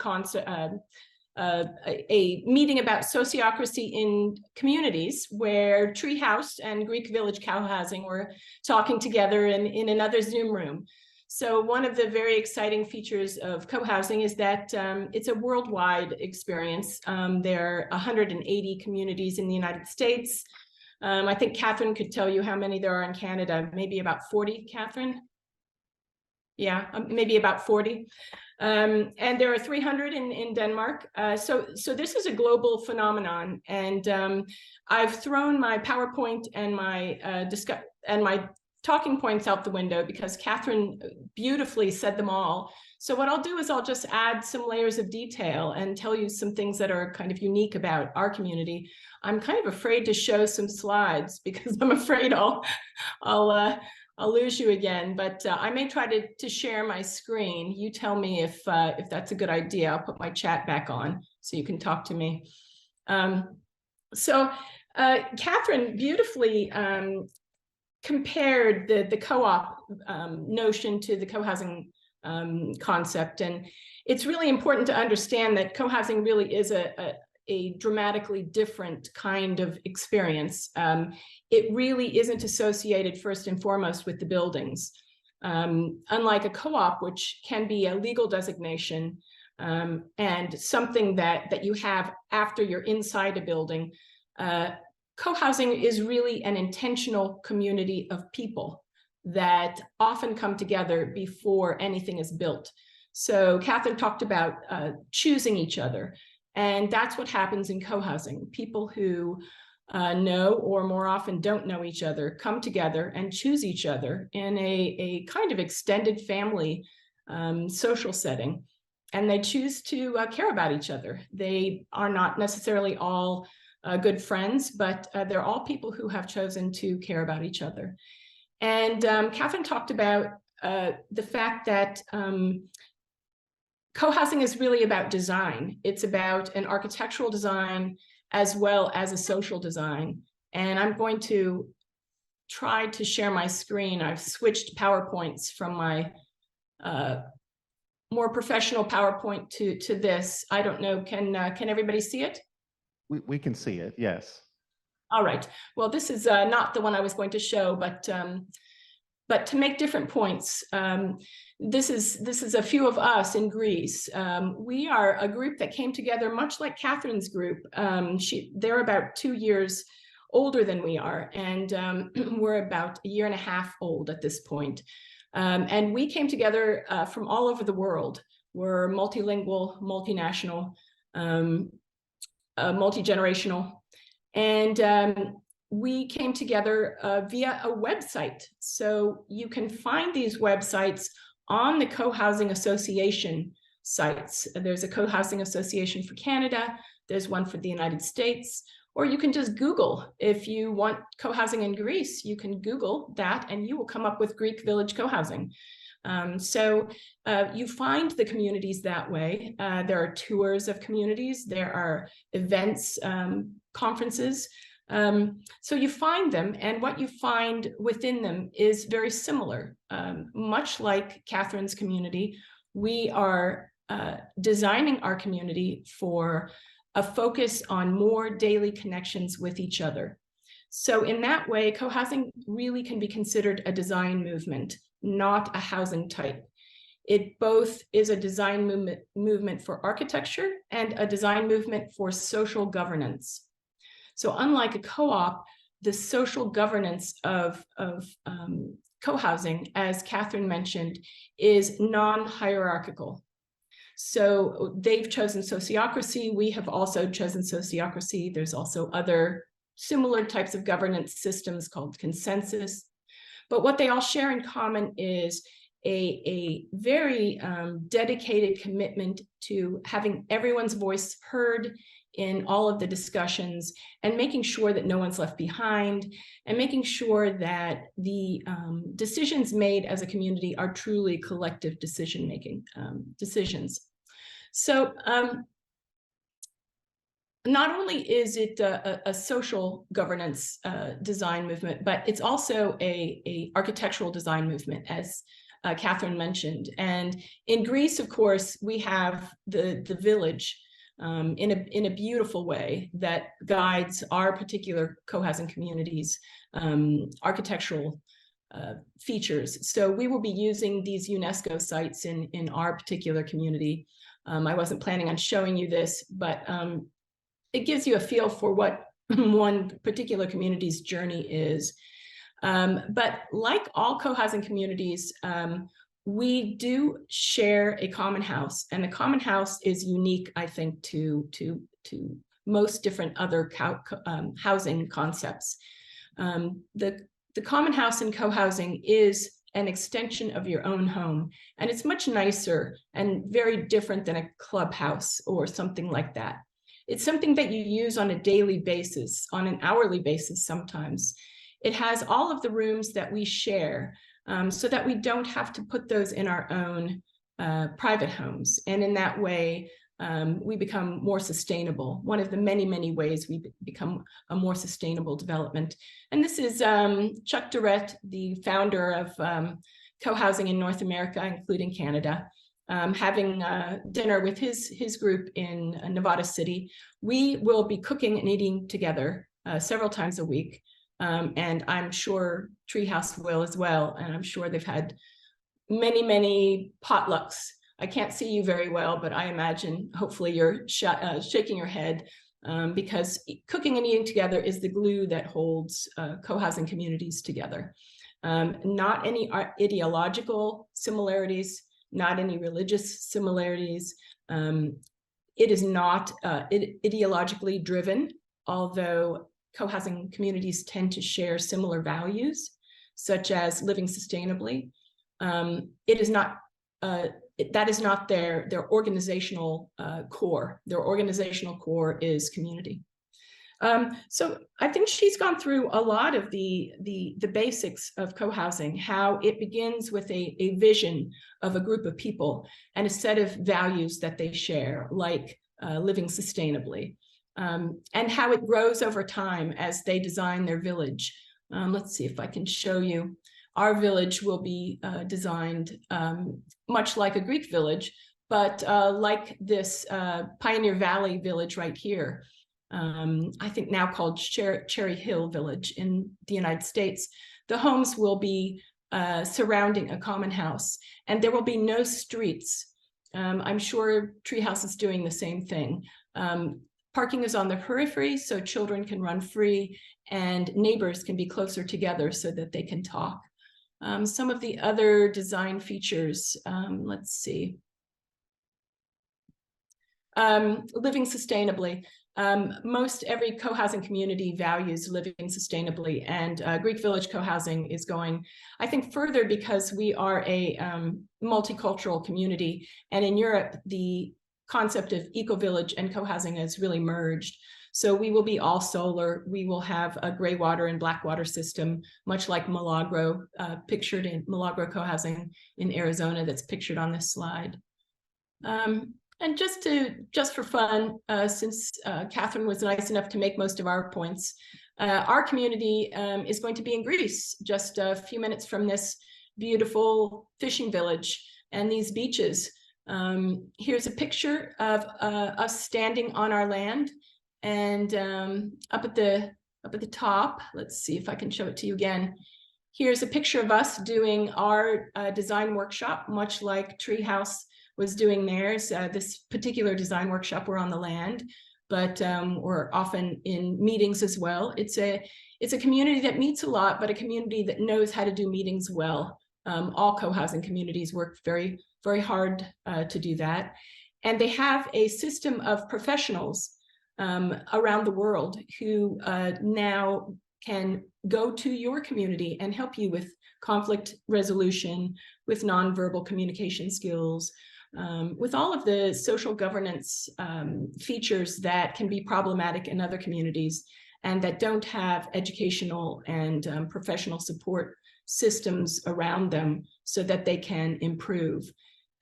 a meeting about sociocracy in communities where Treehouse and Greek Village Co-housing were talking together in another Zoom room. So one of the very exciting features of co-housing is that it's a worldwide experience. There are 180 communities in the United States. I think Katherine could tell you how many there are in Canada, maybe about 40, Katherine? Yeah, maybe about 40. And there are 300 in Denmark. So this is a global phenomenon. And I've thrown my PowerPoint and my talking points out the window because Katherine beautifully said them all. So what I'll do is I'll just add some layers of detail and tell you some things that are kind of unique about our community. I'm kind of afraid to show some slides because I'm afraid I'll lose you again, but I may try to share my screen. You tell me if that's a good idea. I'll put my chat back on so you can talk to me. Katherine beautifully compared the co-op notion to the co-housing concept. And it's really important to understand that co-housing really is a dramatically different kind of experience. It really isn't associated first and foremost with the buildings. Unlike a co-op, which can be a legal designation and something that you have after you're inside a building, co-housing is really an intentional community of people that often come together before anything is built. So Katherine talked about choosing each other, and that's what happens in co-housing. People who know or more often don't know each other come together and choose each other in a kind of extended family social setting, and they choose to care about each other. They are not necessarily all good friends, but they're all people who have chosen to care about each other. And Katherine talked about the fact that co-housing is really about design. It's about an architectural design as well as a social design. And I'm going to try to share my screen. I've switched PowerPoints from my more professional PowerPoint to this. I don't know, can everybody see it? We can see it, yes. All right. Well, this is not the one I was going to show, but to make different points, this is a few of us in Greece. We are a group that came together much like Katherine's group. They're about 2 years older than we are, and we're about a year and a half old at this point. And we came together from all over the world. We're multilingual, multinational, multi-generational, and we came together via a website. So you can find these websites on the Co-housing Association sites. There's a Co-housing Association for Canada, there's one for the United States, or you can just Google. If you want co-housing in Greece, you can Google that and you will come up with Greek Village Co-housing. So you find the communities that way. There are tours of communities, there are events, conferences. So you find them, and what you find within them is very similar. Much like Katherine's community, we are designing our community for a focus on more daily connections with each other. So in that way, co-housing really can be considered a design movement, not a housing type. It both is a design movement for architecture and a design movement for social governance. So unlike a co-op, the social governance of co-housing, as Katherine mentioned, is non-hierarchical. So they've chosen sociocracy. We have also chosen sociocracy. There's also other similar types of governance systems called consensus. But what they all share in common is a very dedicated commitment to having everyone's voice heard in all of the discussions, and making sure that no one's left behind, and making sure that the decisions made as a community are truly collective decision-making decisions. So not only is it a social governance design movement, but it's also a architectural design movement, as Katherine mentioned. And in Greece, of course, we have the village in a beautiful way that guides our particular co-housing communities' architectural features. So we will be using these UNESCO sites in our particular community. I wasn't planning on showing you this, but it gives you a feel for what one particular community's journey is. But like all co-housing communities, we do share a common house, and the common house is unique, I think, to most different other housing concepts. The common house in co-housing is an extension of your own home, and it's much nicer and very different than a clubhouse or something like that. It's something that you use on a daily basis, on an hourly basis sometimes. It has all of the rooms that we share, so that we don't have to put those in our own private homes. And in that way, we become more sustainable. One of the many, many ways we become a more sustainable development. And this is Chuck Durrett, the founder of co-housing in North America, including Canada, having dinner with his group in Nevada City. We will be cooking and eating together several times a week. And I'm sure Treehouse will as well. And I'm sure they've had many, many potlucks. I can't see you very well, but I imagine hopefully you're shaking your head because cooking and eating together is the glue that holds co-housing communities together. Not any ideological similarities, not any religious similarities. It is not ideologically driven, although co-housing communities tend to share similar values, such as living sustainably. It is not, that is not their organizational core. Their organizational core is community. So I think she's gone through a lot of the basics of co-housing, how it begins with a vision of a group of people and a set of values that they share, like living sustainably. And how it grows over time as they design their village. Let's see if I can show you. Our village will be designed much like a Greek village, but like this Pioneer Valley village right here. I think now called Cherry Hill Village in the United States. The homes will be surrounding a common house, and there will be no streets. I'm sure Treehouse is doing the same thing. Parking is on the periphery, so children can run free and neighbors can be closer together so that they can talk. Some of the other design features, let's see. Living sustainably. Most every co-housing community values living sustainably, and Greek Village Co-housing is going, I think, further because we are a multicultural community, and in Europe, the concept of eco-village and co-housing has really merged. So we will be all solar. We will have a gray water and black water system, much like Milagro, pictured in Milagro Co-housing in Arizona, that's pictured on this slide. And just for fun, since Katherine was nice enough to make most of our points, our community is going to be in Greece, just a few minutes from this beautiful fishing village and these beaches. Here's a picture of us standing on our land, and up at the top, let's see if I can show it to you again. Here's a picture of us doing our design workshop, much like Treehouse was doing theirs. This particular design workshop, we're on the land, but we're often in meetings as well. It's a community that meets a lot, but a community that knows how to do meetings well. All co-housing communities work very, very hard to do that. And they have a system of professionals around the world who now can go to your community and help you with conflict resolution, with nonverbal communication skills, with all of the social governance features that can be problematic in other communities and that don't have educational and professional support systems around them so that they can improve.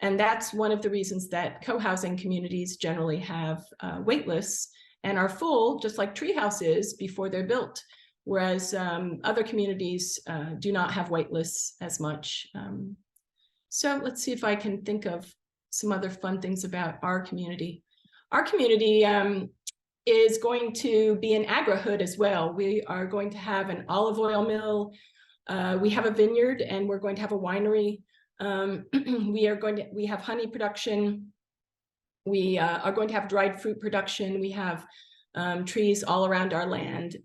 And that's one of the reasons that co-housing communities generally have wait lists and are full, just like Treehouse is, before they're built. Whereas other communities do not have wait lists as much. So let's see if I can think of some other fun things about our community. Our community is going to be an agri-hood as well. We are going to have an olive oil mill. We have a vineyard, and we're going to have a winery. We have honey production. We are going to have dried fruit production. We have trees all around our land.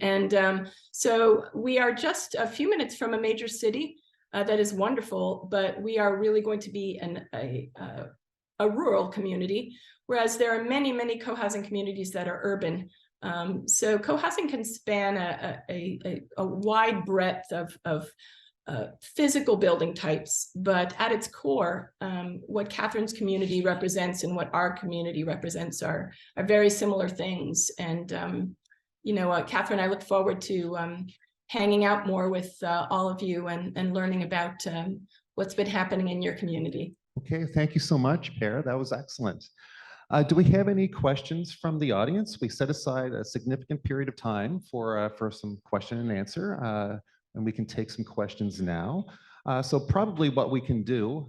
And so we are just a few minutes from a major city. That is wonderful, but we are really going to be a rural community, whereas there are many, many co-housing communities that are urban. So co-housing can span a wide breadth of physical building types, but at its core, what Katherine's community represents and what our community represents are very similar things. And you know, Katherine, I look forward to hanging out more with all of you and learning about what's been happening in your community. Okay, thank you so much, Pare. That was excellent. Do we have any questions from the audience? We set aside a significant period of time for some question and answer, and we can take some questions now. So probably what we can do,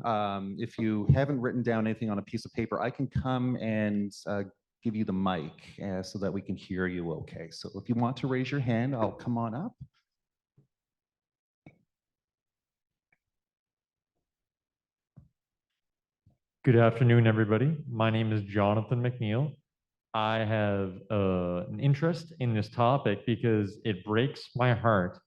if you haven't written down anything on a piece of paper, I can come and give you the mic so that we can hear you okay. So if you want to raise your hand, I'll come on up. Good afternoon, everybody. My name is Jonathan McNeil. I have an interest in this topic because it breaks my heart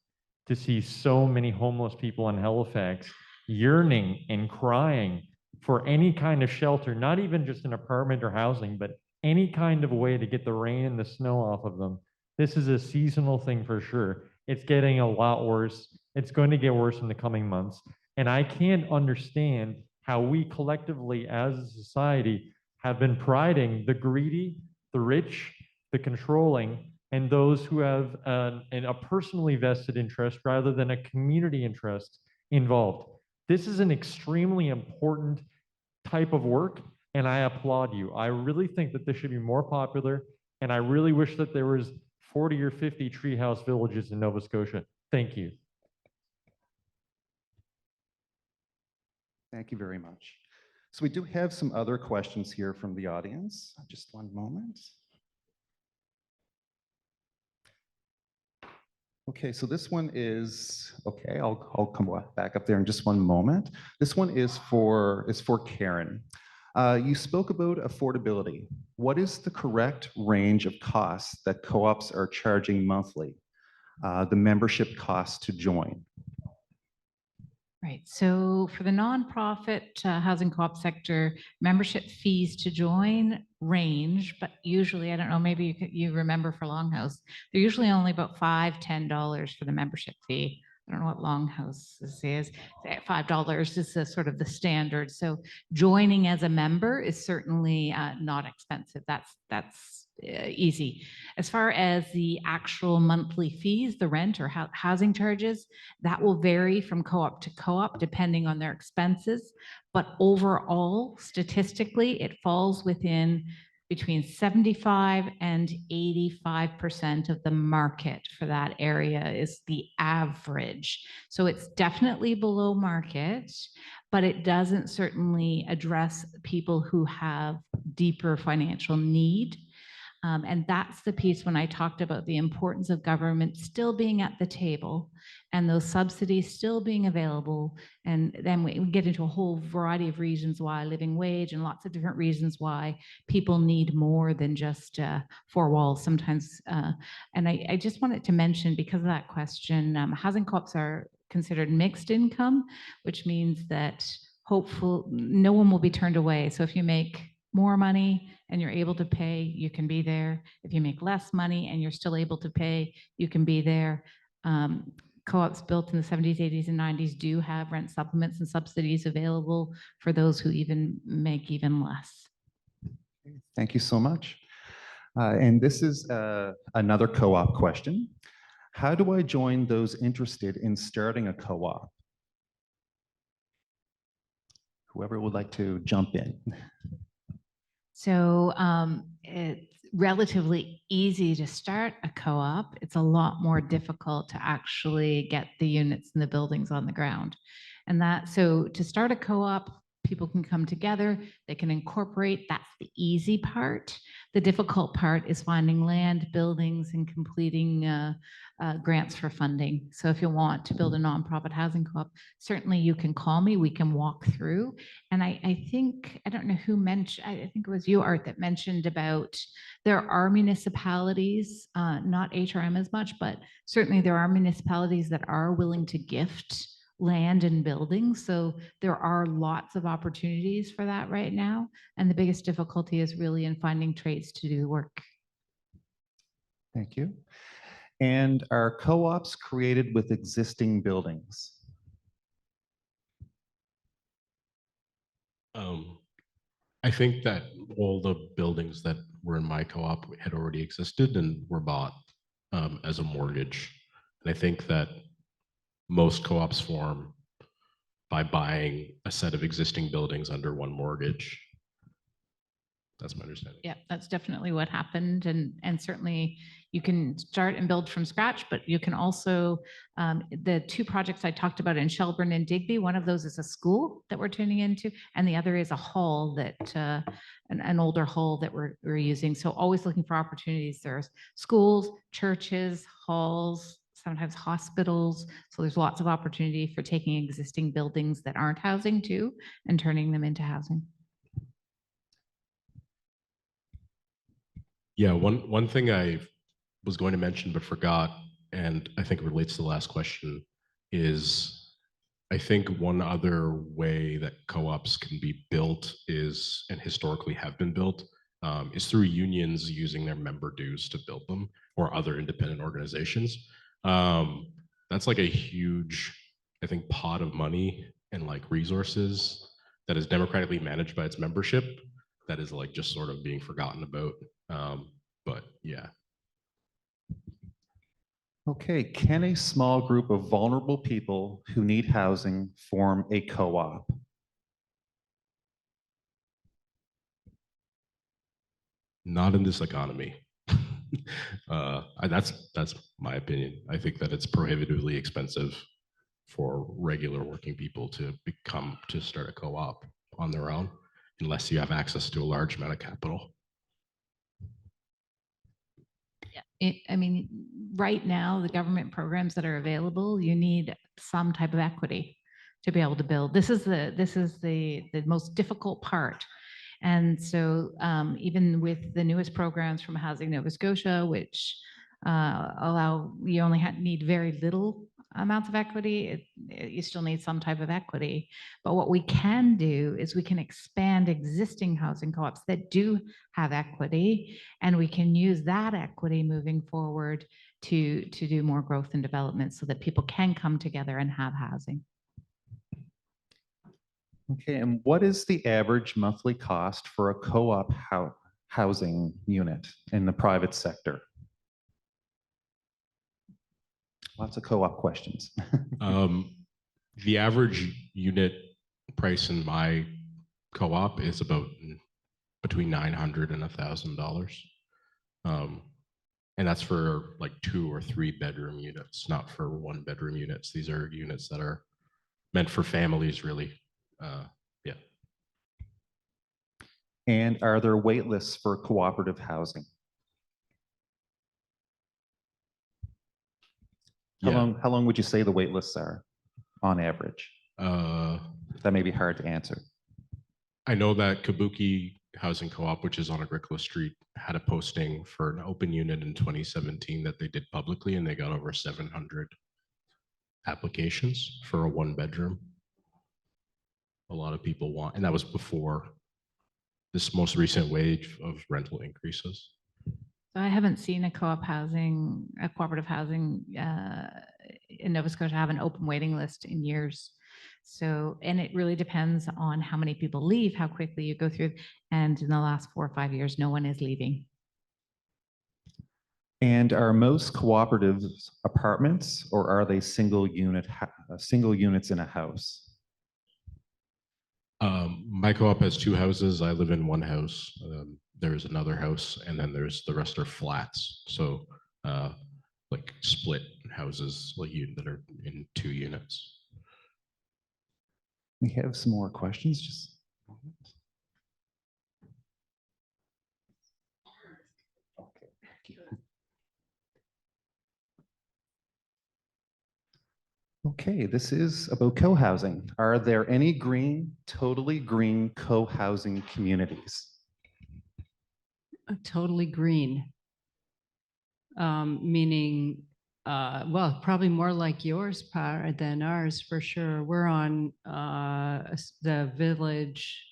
to see so many homeless people in Halifax yearning and crying for any kind of shelter, not even just an apartment or housing, but any kind of way to get the rain and the snow off of them. This is a seasonal thing for sure. It's getting a lot worse. It's going to get worse in the coming months. And I can't understand how we collectively as a society have been priding the greedy, the rich, the controlling, and those who have a personally vested interest rather than a community interest involved. This is an extremely important type of work, and I applaud you. I really think that this should be more popular, and I really wish that there was 40 or 50 treehouse villages in Nova Scotia. Thank you. Thank you very much. So we do have some other questions here from the audience. Just one moment. Okay, so this one is, okay, I'll come back up there in just one moment. This one is for Karen. You spoke about affordability. What is the correct range of costs that co-ops are charging monthly? The membership cost to join? Right. So for the nonprofit housing co-op sector, membership fees to join range, but usually, I don't know, maybe you remember for Longhouse, they're usually only about $5, $10 for the membership fee. I don't know what Longhouse is. $5 is the sort of the standard. So joining as a member is certainly not expensive. That's easy. As far as the actual monthly fees, the rent or housing charges, that will vary from co-op to co-op depending on their expenses. But overall, statistically, it falls within between 75 and 85% of the market for that area is the average. So it's definitely below market, but it doesn't certainly address people who have deeper financial need. And that's the piece when I talked about the importance of government still being at the table and those subsidies still being available. And then we get into a whole variety of reasons why, living wage and lots of different reasons why people need more than just four walls sometimes. And I just wanted to mention, because of that question, housing co-ops are considered mixed income, which means that hopefully no one will be turned away. So if you make more money and you're able to pay, you can be there. If you make less money and you're still able to pay, you can be there. Co-ops built in the 70s, 80s, and 90s do have rent supplements and subsidies available for those who even make even less. Thank you so much. And this is another co-op question. How do I join those interested in starting a co-op? Whoever would like to jump in. So it's relatively easy to start a co-op. It's a lot more difficult to actually get the units and the buildings on the ground. And so to start a co-op, people can come together, they can incorporate, that's the easy part. The difficult part is finding land, buildings, and completing grants for funding. So if you want to build a nonprofit housing co-op, certainly you can call me, we can walk through. And I think, I don't know who mentioned, I think it was you, Art, that mentioned about there are municipalities, not HRM as much, but certainly there are municipalities that are willing to gift land and buildings. So there are lots of opportunities for that right now. And the biggest difficulty is really in finding trades to do the work. Thank you. And are co-ops created with existing buildings? I think that all the buildings that were in my co-op had already existed and were bought as a mortgage. And I think that most co-ops form by buying a set of existing buildings under one mortgage. That's my understanding. Yeah, that's definitely what happened. And certainly you can start and build from scratch, but you can also, the two projects I talked about in Shelburne and Digby, one of those is a school that we're turning into, and the other is a hall that, an older hall that we're using. So always looking for opportunities. There's schools, churches, halls, sometimes hospitals. So there's lots of opportunity for taking existing buildings that aren't housing too and turning them into housing. Yeah, one thing I was going to mention but forgot, and I think it relates to the last question, is I think one other way that co-ops can be built is, and historically have been built, is through unions using their member dues to build them, or other independent organizations. That's like a huge, I think, pot of money and like resources that is democratically managed by its membership that is like just sort of being forgotten about. But yeah. Okay, can a small group of vulnerable people who need housing form a co-op? Not in this economy. That's my opinion. I think that it's prohibitively expensive for regular working people to start a co-op on their own, unless you have access to a large amount of capital. I mean, right now, the government programs that are available, you need some type of equity to be able to build. This is the most difficult part. And so even with the newest programs from Housing Nova Scotia, which allow, you only need very little amounts of equity, you still need some type of equity. But what we can do is we can expand existing housing co-ops that do have equity, and we can use that equity moving forward to do more growth and development so that people can come together and have housing. Okay, and what is the average monthly cost for a co-op housing unit in the private sector? Lots of co-op questions. The average unit price in my co-op is about between $900 and $1,000. And that's for like 2 or 3 bedroom units, not for 1 bedroom units. These are units that are meant for families, really. Yeah. And are there wait lists for cooperative housing? Yeah. How long would you say the wait lists are on average? That may be hard to answer. I know that Kabuki Housing Co-op, which is on Agricola Street, had a posting for an open unit in 2017 that they did publicly, and they got over 700 applications for a 1-bedroom. A lot of people want, and that was before this most recent wave of rental increases. So I haven't seen a cooperative housing in Nova Scotia have an open waiting list in years. So, and it really depends on how many people leave, how quickly you go through. And in the last 4 or 5 years, no one is leaving. And are most cooperatives apartments, or are they single units in a house? My co-op has 2 houses. I live in 1 house. There's another house, and then there's the rest are flats. So like split houses like that are in 2 units. We have some more questions. Just a moment. Okay, thank you. Okay, this is about co-housing. Are there any totally green co-housing communities? Totally green. Meaning, well, probably more like yours, Pare, than ours for sure. We're on the village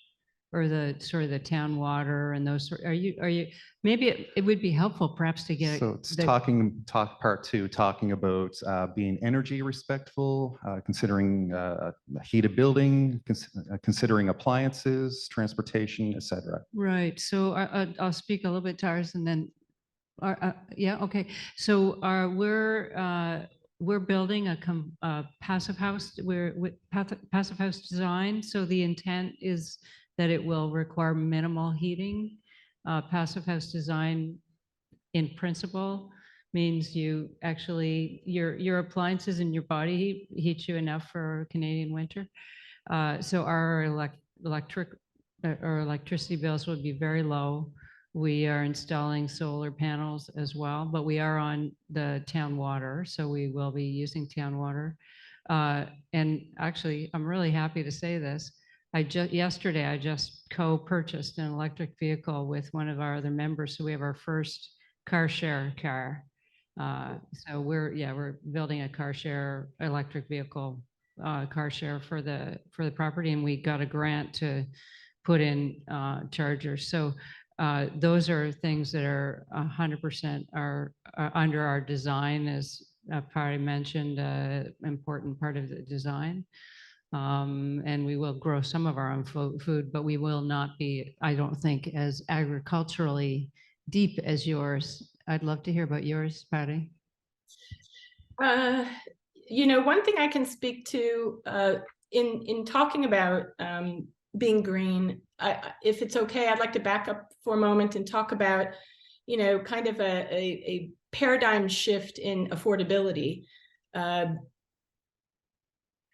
or the sort of the town water and those. Are you? Maybe it would be helpful perhaps to get. So it's part 2, talking about being energy respectful, considering a heated building, considering appliances, transportation, etc. Right. So I'll speak a little bit to ours and then. Yeah. Okay. So we're building a passive house. We're with passive house design. So the intent is that it will require minimal heating. Passive house design, in principle, means you actually your appliances and your body heat you enough for Canadian winter. So our electricity bills would be very low. We are installing solar panels as well, but we are on the town water, so we will be using town water. And actually, I'm really happy to say this. Yesterday, I just co-purchased an electric vehicle with one of our other members, so we have our first car share car. So we're building a car share electric vehicle car share for the property, and we got a grant to put in chargers. So those are things that are 100% are under our design, as Pare mentioned, important part of the design. And we will grow some of our own food, but we will not be, I don't think, as agriculturally deep as yours. I'd love to hear about yours, Pare. One thing I can speak to in talking about being green, if it's okay, I'd like to back up for a moment and talk about, kind of a paradigm shift in affordability.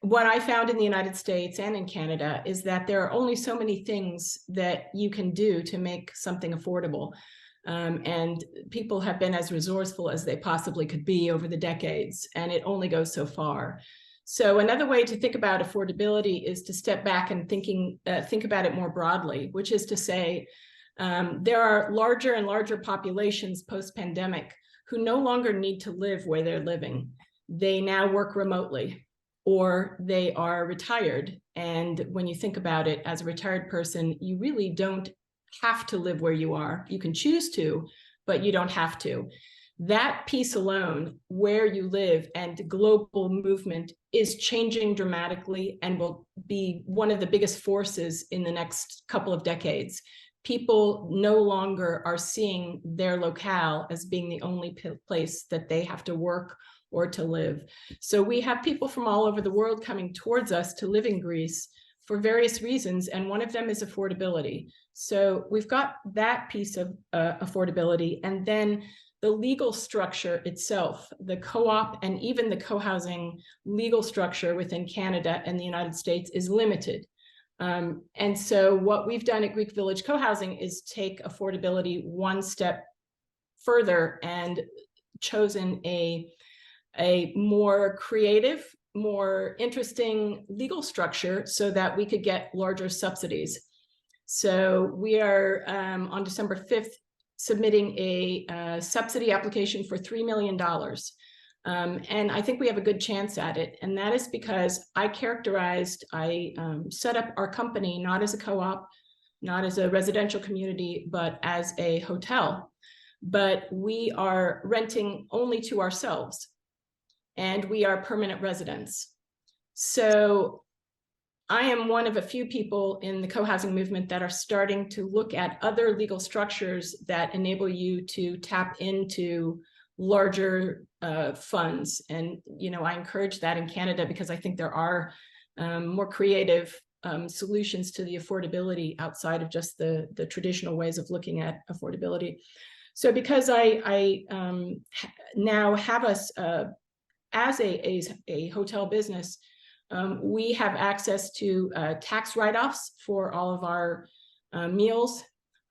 What I found in the United States and in Canada is that there are only so many things that you can do to make something affordable. And people have been as resourceful as they possibly could be over the decades, and it only goes so far. So another way to think about affordability is to step back and think about it more broadly, which is to say, there are larger and larger populations post-pandemic who no longer need to live where they're living. They now work remotely, or they are retired. And when you think about it, as a retired person, you really don't have to live where you are. You can choose to, but you don't have to. That piece alone, where you live and global movement, is changing dramatically and will be one of the biggest forces in the next couple of decades. People no longer are seeing their locale as being the only place that they have to work or to live. So we have people from all over the world coming towards us to live in Greece for various reasons, and one of them is affordability. So we've got that piece of affordability, and then the legal structure itself, the co-op and even the co-housing legal structure within Canada and the United States is limited. And so what we've done at Greek Village Co-housing is take affordability one step further and chosen a a more creative, more interesting legal structure so that we could get larger subsidies. So we are on December 5th submitting a subsidy application for $3 million. And I think we have a good chance at it. And that is because I set up our company not as a co-op, not as a residential community, but as a hotel. But we are renting only to ourselves, and we are permanent residents. So I am one of a few people in the co-housing movement that are starting to look at other legal structures that enable you to tap into larger funds. And, I encourage that in Canada because I think there are more creative solutions to the affordability outside of just the traditional ways of looking at affordability. So because I now have us as a hotel business, we have access to tax write-offs for all of our meals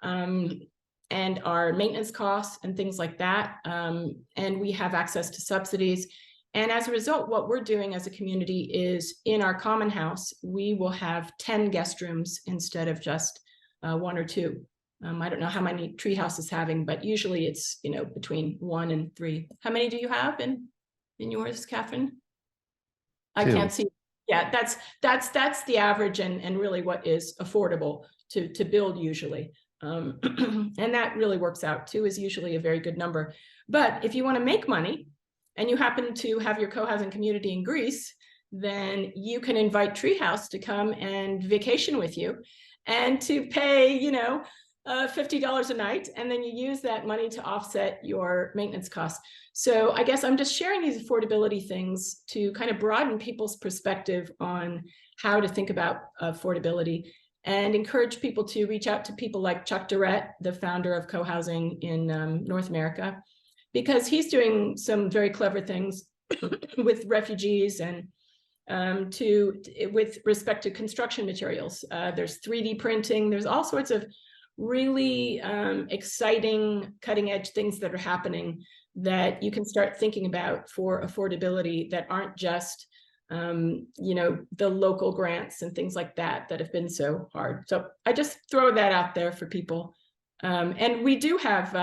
and our maintenance costs and things like that. And we have access to subsidies. And as a result, what we're doing as a community is in our common house, we will have 10 guest rooms instead of just 1 or 2. I don't know how many Treehouse is having, but usually it's, between 1 and 3. How many do you have in yours, Katherine? I 2. can't see. Yeah, that's the average and really what is affordable to build usually. And that really works out. 2 is usually a very good number. But if you want to make money and you happen to have your co-housing community in Greece, then you can invite Treehouse to come and vacation with you and to pay, $50 a night, and then you use that money to offset your maintenance costs. So I guess I'm just sharing these affordability things to kind of broaden people's perspective on how to think about affordability and encourage people to reach out to people like Chuck Durrett, the founder of Co-housing in North America, because he's doing some very clever things with refugees and with respect to construction materials. There's 3D printing, there's all sorts of really exciting cutting edge things that are happening that you can start thinking about for affordability that aren't just the local grants and things like that have been so hard. So I just throw that out there for people. And we do have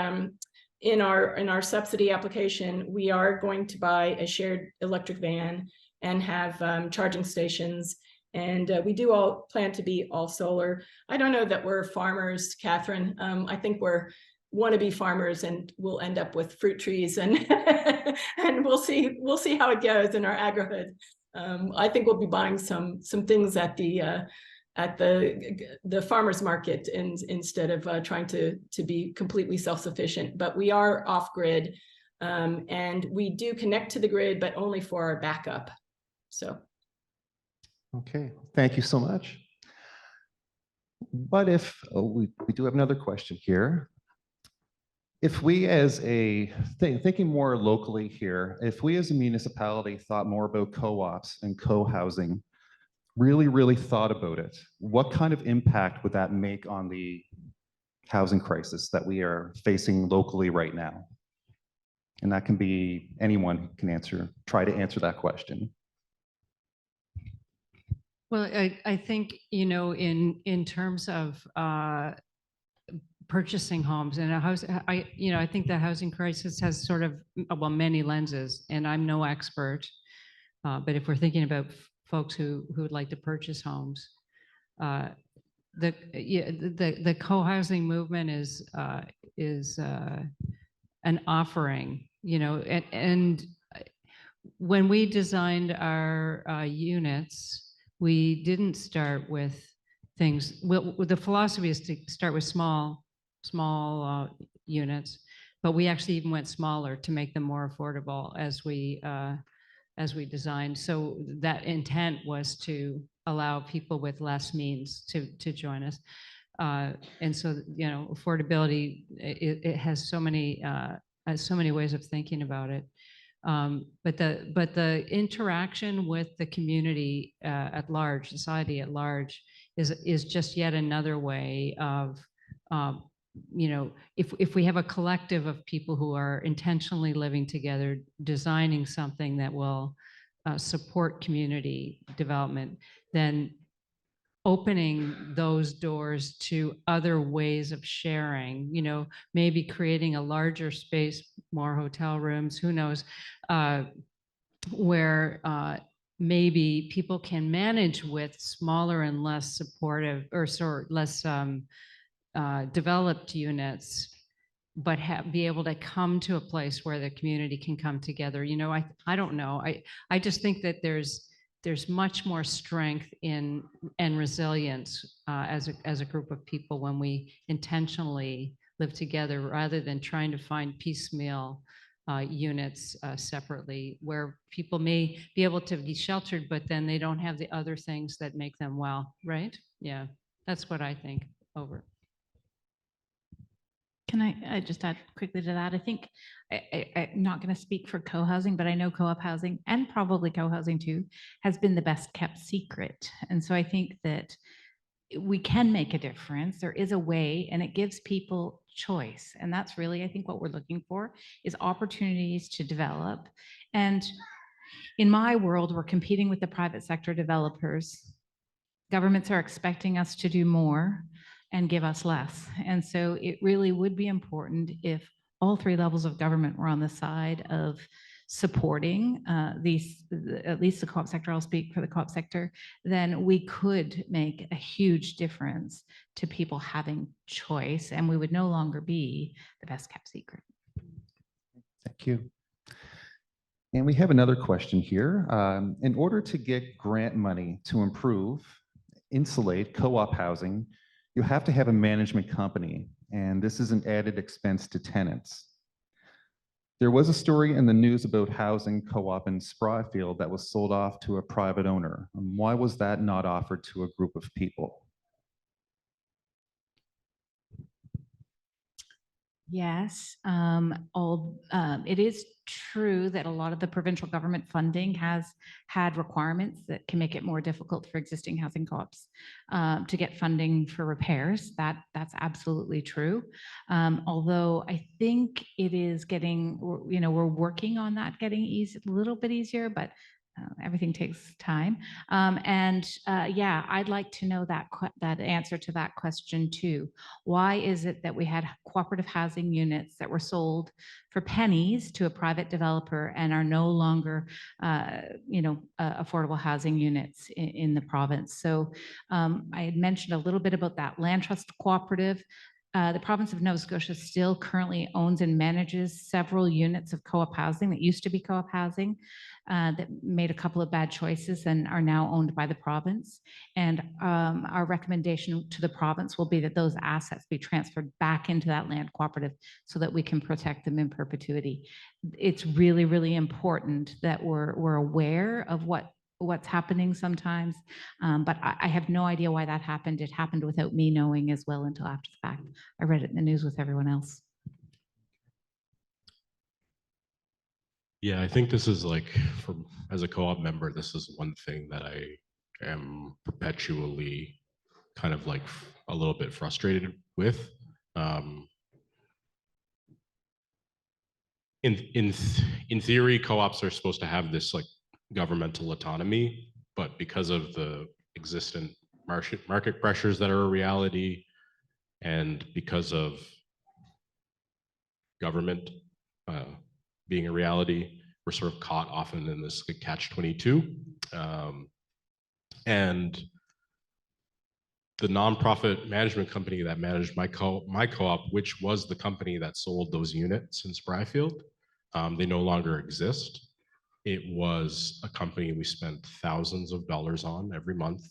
in our subsidy application, we are going to buy a shared electric van and have charging stations. And we do all plan to be all solar. I don't know that we're farmers, Katherine. I think we're wannabe farmers, and we'll end up with fruit trees, and and we'll see how it goes in our agrihood. I think we'll be buying some things at the farmers market instead of trying to be completely self-sufficient. But we are off grid, and we do connect to the grid, but only for our backup. So. Okay, thank you so much. What if we do have another question here? If we as thinking more locally here, if we as a municipality thought more about co-ops and co-housing, really thought about it, what kind of impact would that make on the housing crisis that we are facing locally right now? And that can be anyone can try to answer that question. Well, I think, in terms of purchasing homes and a house, I think the housing crisis has sort of, many lenses, and I'm no expert. But if we're thinking about folks who would like to purchase homes, the co-housing movement is an offering, and when we designed our units, we didn't start with things. Well, the philosophy is to start with small units, but we actually even went smaller to make them more affordable as we designed. So that intent was to allow people with less means to join us. And so, affordability, it has so many ways of thinking about it. But the interaction with the community at large, society at large, is just yet another way of you know, if we have a collective of people who are intentionally living together, designing something that will support community development, then opening those doors to other ways of sharing, you know, maybe creating a larger space, more hotel rooms, who knows, where maybe people can manage with smaller and less supportive or less developed units, but be able to come to a place where the community can come together. You know, I don't know. I just think that there's much more strength in and resilience as a group of people when we intentionally live together rather than trying to find piecemeal units separately, where people may be able to be sheltered, but then they don't have the other things that make them well, right? Yeah, that's what I think. Over. Can I just add quickly to that? I think I'm not going to speak for co-housing, but I know co-op housing and probably co-housing too has been the best kept secret. And so I think that we can make a difference. There is a way, and it gives people choice. And that's really, I think, what we're looking for is opportunities to develop. And in my world, we're competing with the private sector developers. Governments are expecting us to do more and give us less. And so it really would be important if all three levels of government were on the side of supporting these, at least the co-op sector, I'll speak for the co-op sector, then we could make a huge difference to people having choice, and we would no longer be the best kept secret. Thank you. And we have another question here. In order to get grant money to improve, insulate co-op housing, you have to have a management company, and this is an added expense to tenants. There was a story in the news about housing co-op in Spryfield that was sold off to a private owner. Why was that not offered to a group of people? Yes, it is true that a lot of the provincial government funding has had requirements that can make it more difficult for existing housing co-ops to get funding for repairs. That's absolutely true. Although I think it is getting, you know, we're working on that getting easy, a little bit easier, but everything takes time. Yeah, I'd like to know that answer to that question too. Why is it that we had cooperative housing units that were sold for pennies to a private developer and are no longer, affordable housing units in the province? So I had mentioned a little bit about that land trust cooperative. The province of Nova Scotia still currently owns and manages several units of co-op housing that used to be co-op housing that made a couple of bad choices and are now owned by the province. And our recommendation to the province will be that those assets be transferred back into that land cooperative so that we can protect them in perpetuity. It's really, really important that we're aware of what's happening sometimes, but I have no idea why that happened. It happened without me knowing as well until after the fact. I read it in the news with everyone else. Yeah, I think this is like, as a co-op member, this is one thing that I am perpetually kind of like a little bit frustrated with. In theory, co-ops are supposed to have this like governmental autonomy, but because of the existent market pressures that are a reality, and because of government being a reality, we're sort of caught often in this catch-22. And the nonprofit management company that managed my co-op, which was the company that sold those units in Spryfield, they no longer exist. It was a company we spent thousands of dollars on every month.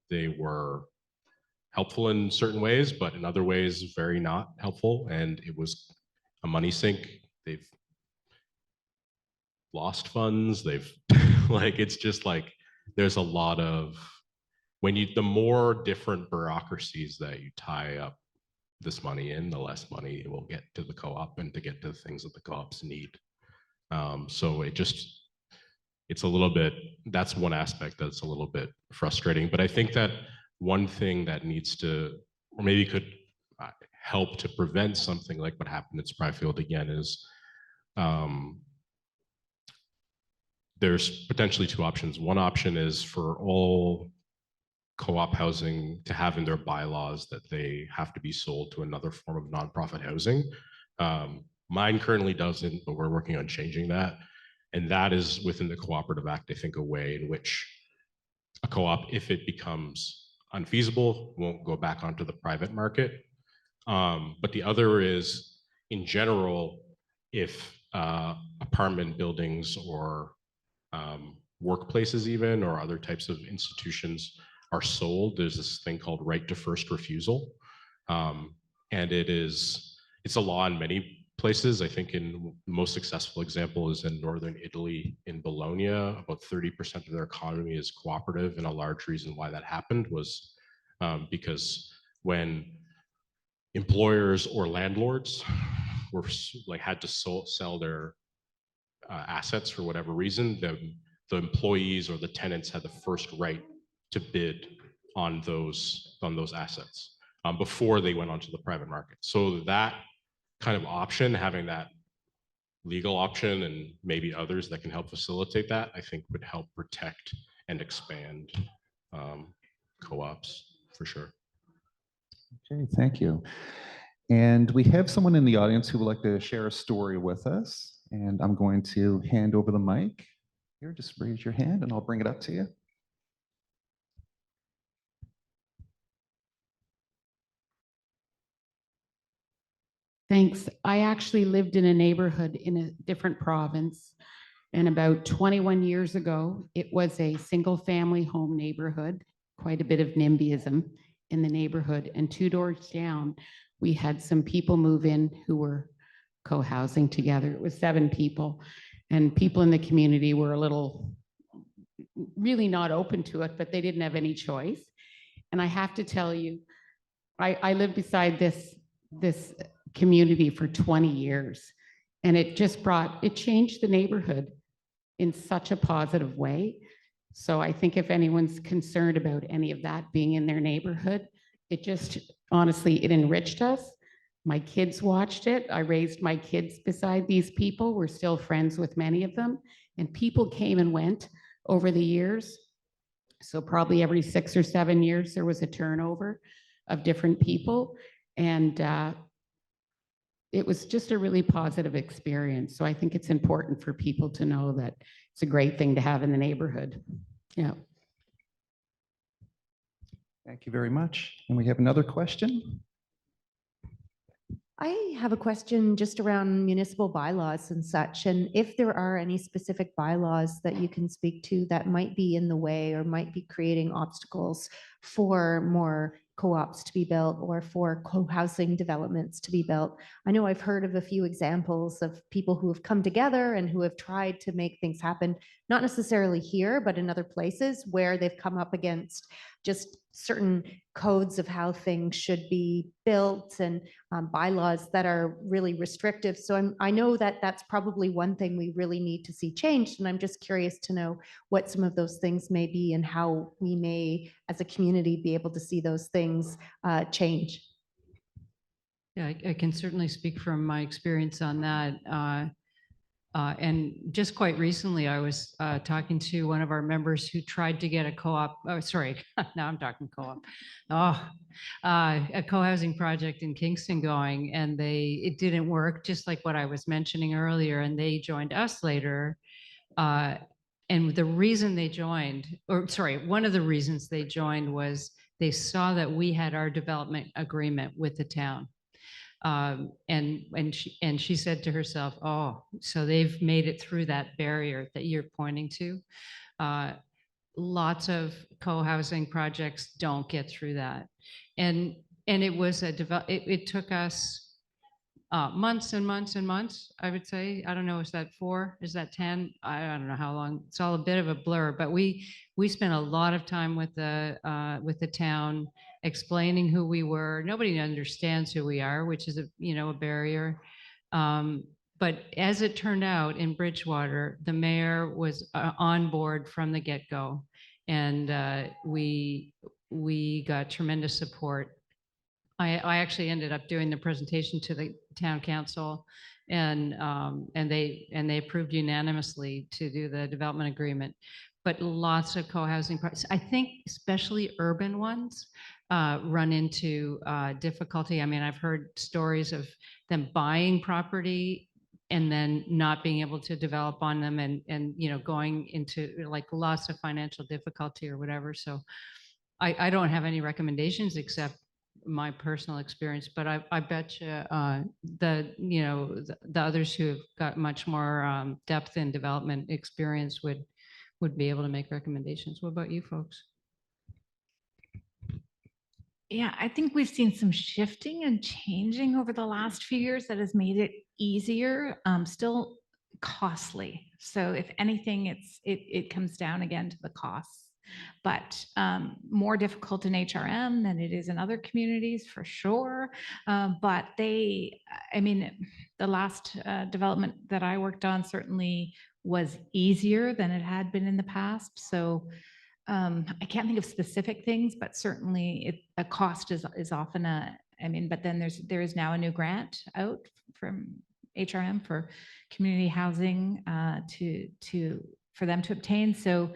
They were helpful in certain ways, but in other ways, very not helpful. And it was a money sink. They've lost funds. They've like, it's just like, there's a lot of, the more different bureaucracies that you tie up this money in, the less money it will get to the co-op and to get to the things that the co-ops need. So it's a little bit, that's one aspect that's a little bit frustrating. But I think that one thing that needs to, or maybe could help to prevent something like what happened at Spryfield again is there's potentially two options. One option is for all co-op housing to have in their bylaws that they have to be sold to another form of nonprofit housing. Mine currently doesn't, but we're working on changing that. And that is within the Cooperative Act, I think, a way in which a co-op, if it becomes unfeasible, won't go back onto the private market. But the other is, in general, if apartment buildings or workplaces even, or other types of institutions are sold, there's this thing called right to first refusal. And it's a law in many places. I think in the most successful example is in Northern Italy, in Bologna. About 30% of their economy is cooperative. And a large reason why that happened was because when employers or landlords were had to sell their assets for whatever reason, the employees or the tenants had the first right to bid on those assets before they went onto the private market. So that kind of option, having that legal option and maybe others that can help facilitate that, I think would help protect and expand co-ops for sure. Okay, thank you. And we have someone in the audience who would like to share a story with us. And I'm going to hand over the mic. Here, just raise your hand and I'll bring it up to you. Thanks. I actually lived in a neighborhood in a different province. And about 21 years ago, it was a single family home neighborhood, quite a bit of NIMBYism in the neighborhood. And 2 doors down, we had some people move in who were co-housing together. It was 7 people. And people in the community were a little really not open to it, but they didn't have any choice. And I have to tell you, I lived beside this community for 20 years. And it changed the neighborhood in such a positive way. So I think if anyone's concerned about any of that being in their neighborhood, honestly, it enriched us. My kids watched it. I raised my kids beside these people. We're still friends with many of them. And people came and went over the years. So probably every 6 or 7 years, there was a turnover of different people. And it was just a really positive experience. So I think it's important for people to know that it's a great thing to have in the neighborhood. Yeah. Thank you very much. And we have another question. I have a question just around municipal bylaws and such, and if there are any specific bylaws that you can speak to that might be in the way or might be creating obstacles for more co-ops to be built or for co-housing developments to be built. I know I've heard of a few examples of people who have come together and who have tried to make things happen, not necessarily here, but in other places where they've come up against just certain codes of how things should be built and bylaws that are really restrictive. So I know that that's probably one thing we really need to see changed. And I'm just curious to know what some of those things may be and how we may, as a community, be able to see those things change. Yeah, I can certainly speak from my experience on that. And just quite recently, I was talking to one of our members who tried to get a co-op, oh, sorry, now I'm talking co-op, a co-housing project in Kingston going, and it didn't work, just like what I was mentioning earlier, and they joined us later. And the reason they joined, one of the reasons they joined was they saw that we had our development agreement with the town. And she said to herself, oh, so they've made it through that barrier that you're pointing to. Lots of co-housing projects don't get through that. And it was it took us months and months and months, I would say. I don't know, is that 4? Is that 10? I don't know how long. It's all a bit of a blur, but we spent a lot of time with the town explaining who we were. Nobody understands who we are, which is a barrier. But as it turned out in Bridgewater, the mayor was on board from the get-go, and we got tremendous support I actually ended up doing the presentation to the town council, and they approved unanimously to do the development agreement. But lots of co-housing projects, I think especially urban ones, run into difficulty. I mean, I've heard stories of them buying property and then not being able to develop on them, and going into like lots of financial difficulty or whatever. So I don't have any recommendations except my personal experience, but I bet you the others who have got much more depth in development experience would be able to make recommendations. What about you folks? Yeah, I think we've seen some shifting and changing over the last few years that has made it easier, still costly. So if anything, it comes down again to the costs, but more difficult in HRM than it is in other communities for sure. But I mean, the last development that I worked on certainly was easier than it had been in the past. So I can't think of specific things, but certainly a cost is often but then there is now a new grant out from HRM for community housing for them to obtain. So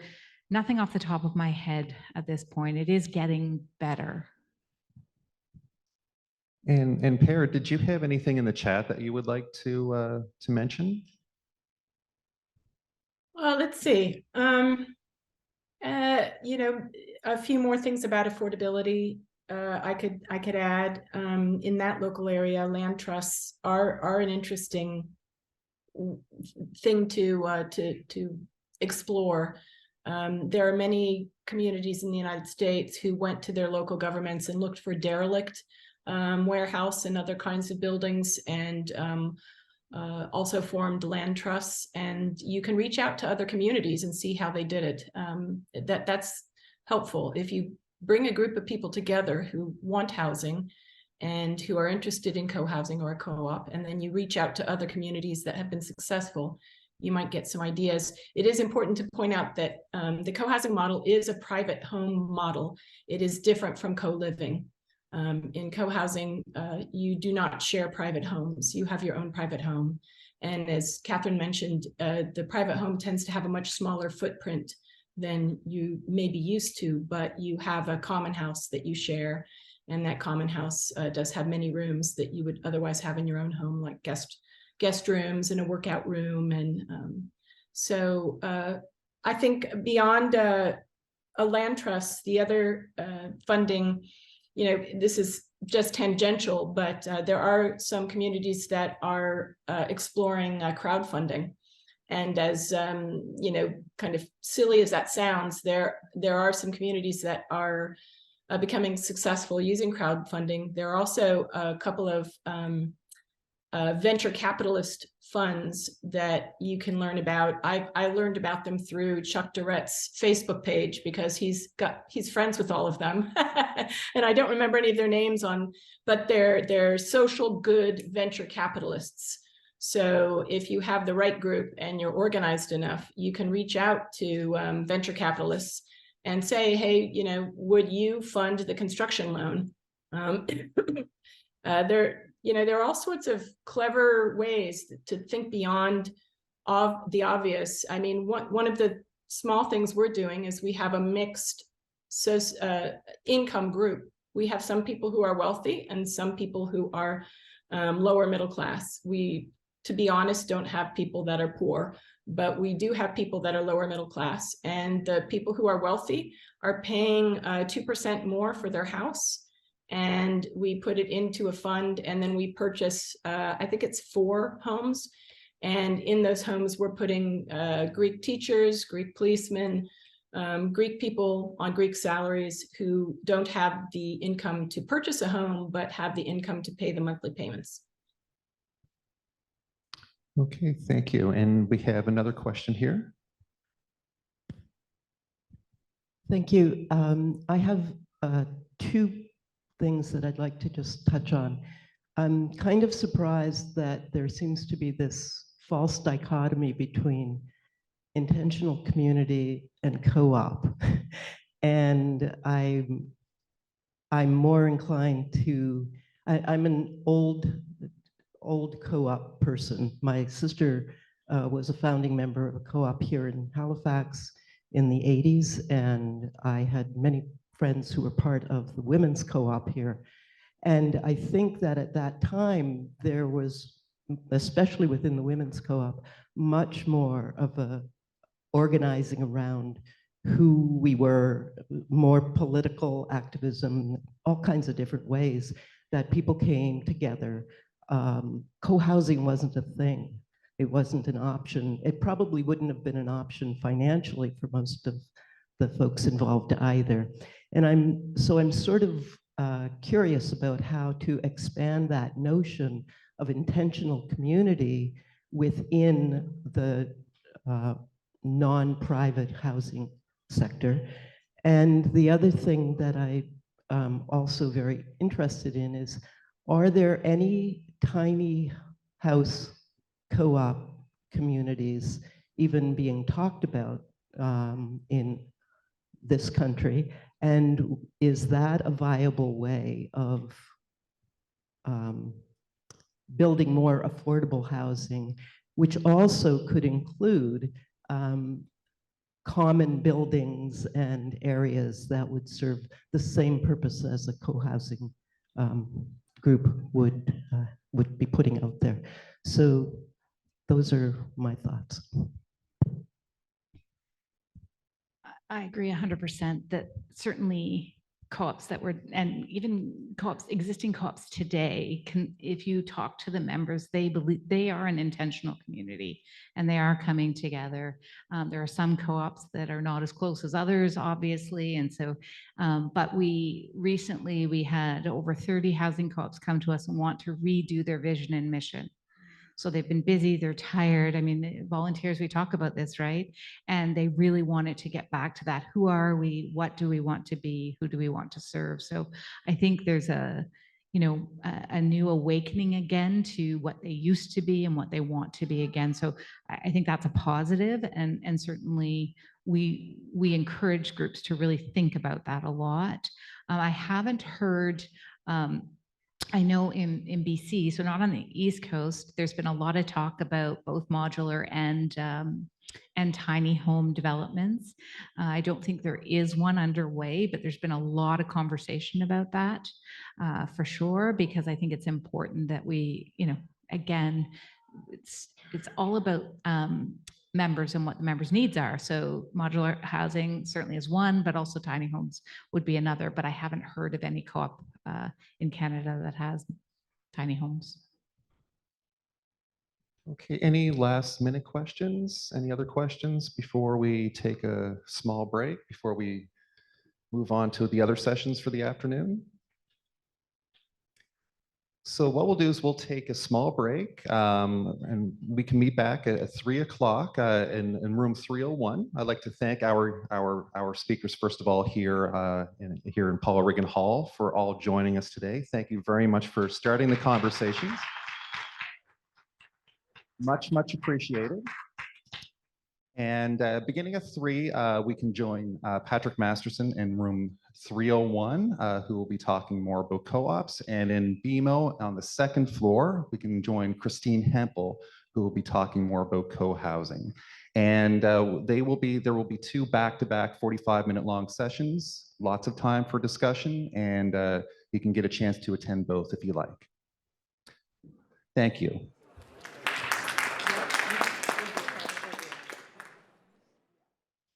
nothing off the top of my head at this point. It is getting better. And Pare, did you have anything in the chat that you would like to mention? Well, let's see. A few more things about affordability. I could add in that local area, land trusts are an interesting thing to explore. There are many communities in the United States who went to their local governments and looked for derelict warehouse and other kinds of buildings, and also formed land trusts. And you can reach out to other communities and see how they did it. That's helpful. If you bring a group of people together who want housing and who are interested in co-housing or a co-op, and then you reach out to other communities that have been successful, you might get some ideas. It is important to point out that the co-housing model is a private home model. It is different from co-living. In co-housing, you do not share private homes. You have your own private home. And as Katherine mentioned, the private home tends to have a much smaller footprint than you may be used to, but you have a common house that you share. And that common house does have many rooms that you would otherwise have in your own home, like guest rooms and a workout room. And so I think beyond a land trust, the other funding, this is just tangential, but there are some communities that are exploring crowdfunding. And as kind of silly as that sounds, there are some communities that are becoming successful using crowdfunding. There are also a couple of venture capitalist funds that you can learn about. I learned about them through Chuck Durrett's Facebook page because he's friends with all of them. And I don't remember any of their names but they're social good venture capitalists. So if you have the right group and you're organized enough, you can reach out to venture capitalists and say, hey, would you fund the construction loan? There are all sorts of clever ways to think beyond the obvious. I mean, one of the small things we're doing is we have a mixed income group. We have some people who are wealthy and some people who are lower middle class. We, to be honest, don't have people that are poor, but we do have people that are lower middle class. And the people who are wealthy are paying 2% more for their house. And we put it into a fund, and then we purchase, I think it's 4 homes. And in those homes, we're putting Greek teachers, Greek policemen, Greek people on Greek salaries who don't have the income to purchase a home, but have the income to pay the monthly payments. Okay, thank you. And we have another question here. Thank you. I have 2 things that I'd like to just touch on. I'm kind of surprised that there seems to be this false dichotomy between intentional community and co-op. And I I'm more inclined to, I'm an old co-op person. My sister was a founding member of a co-op here in Halifax in the 80s, and I had many friends who were part of the women's co-op here. And I think that at that time, there was, especially within the women's co-op, much more of a organizing around who we were, more political activism, all kinds of different ways that people came together. Co-housing wasn't a thing. It wasn't an option. It probably wouldn't have been an option financially for most of the folks involved either. And I'm sort of curious about how to expand that notion of intentional community within the non-private housing sector. And the other thing that I also very interested in is, are there any tiny house co-op communities even being talked about in this country? And is that a viable way of building more affordable housing, which also could include common buildings and areas that would serve the same purpose as a co-housing group would be putting out there? So those are my thoughts. I agree 100% that certainly co-ops that were, and even co-ops, existing co-ops today, can, if you talk to the members, they believe they are an intentional community and they are coming together. There are some co-ops that are not as close as others, obviously. And so, but we had over 30 housing co-ops come to us and want to redo their vision and mission. So they've been busy, they're tired. I mean, the volunteers, we talk about this, right? And they really wanted to get back to that. Who are we? What do we want to be? Who do we want to serve? So I think there's a new awakening again to what they used to be and what they want to be again. So I think that's a positive, and certainly we encourage groups to really think about that a lot. I haven't heard, I know in BC, so not on the East Coast, there's been a lot of talk about both modular and tiny home developments. I don't think there is one underway, but there's been a lot of conversation about that for sure, because I think it's important that we, again, it's all about members and what the members' needs are. So modular housing certainly is one, but also tiny homes would be another. But I haven't heard of any co-op in Canada that has tiny homes. Okay, any last minute questions? Any other questions before we take a small break, before we move on to the other sessions for the afternoon? So what we'll do is we'll take a small break and we can meet back at 3 o'clock in room 301. I'd like to thank our speakers, first of all, here in Paul Riggin Hall, for all joining us today. Thank you very much for starting the conversations. Much, much appreciated. And beginning at 3, we can join Patrick Masterson in room 301, who will be talking more about co-ops. And in BMO on the 2nd floor, we can join Christine Hempel, who will be talking more about co-housing. And there will be 2 back-to-back 45-minute long sessions, lots of time for discussion, and you can get a chance to attend both if you like. Thank you.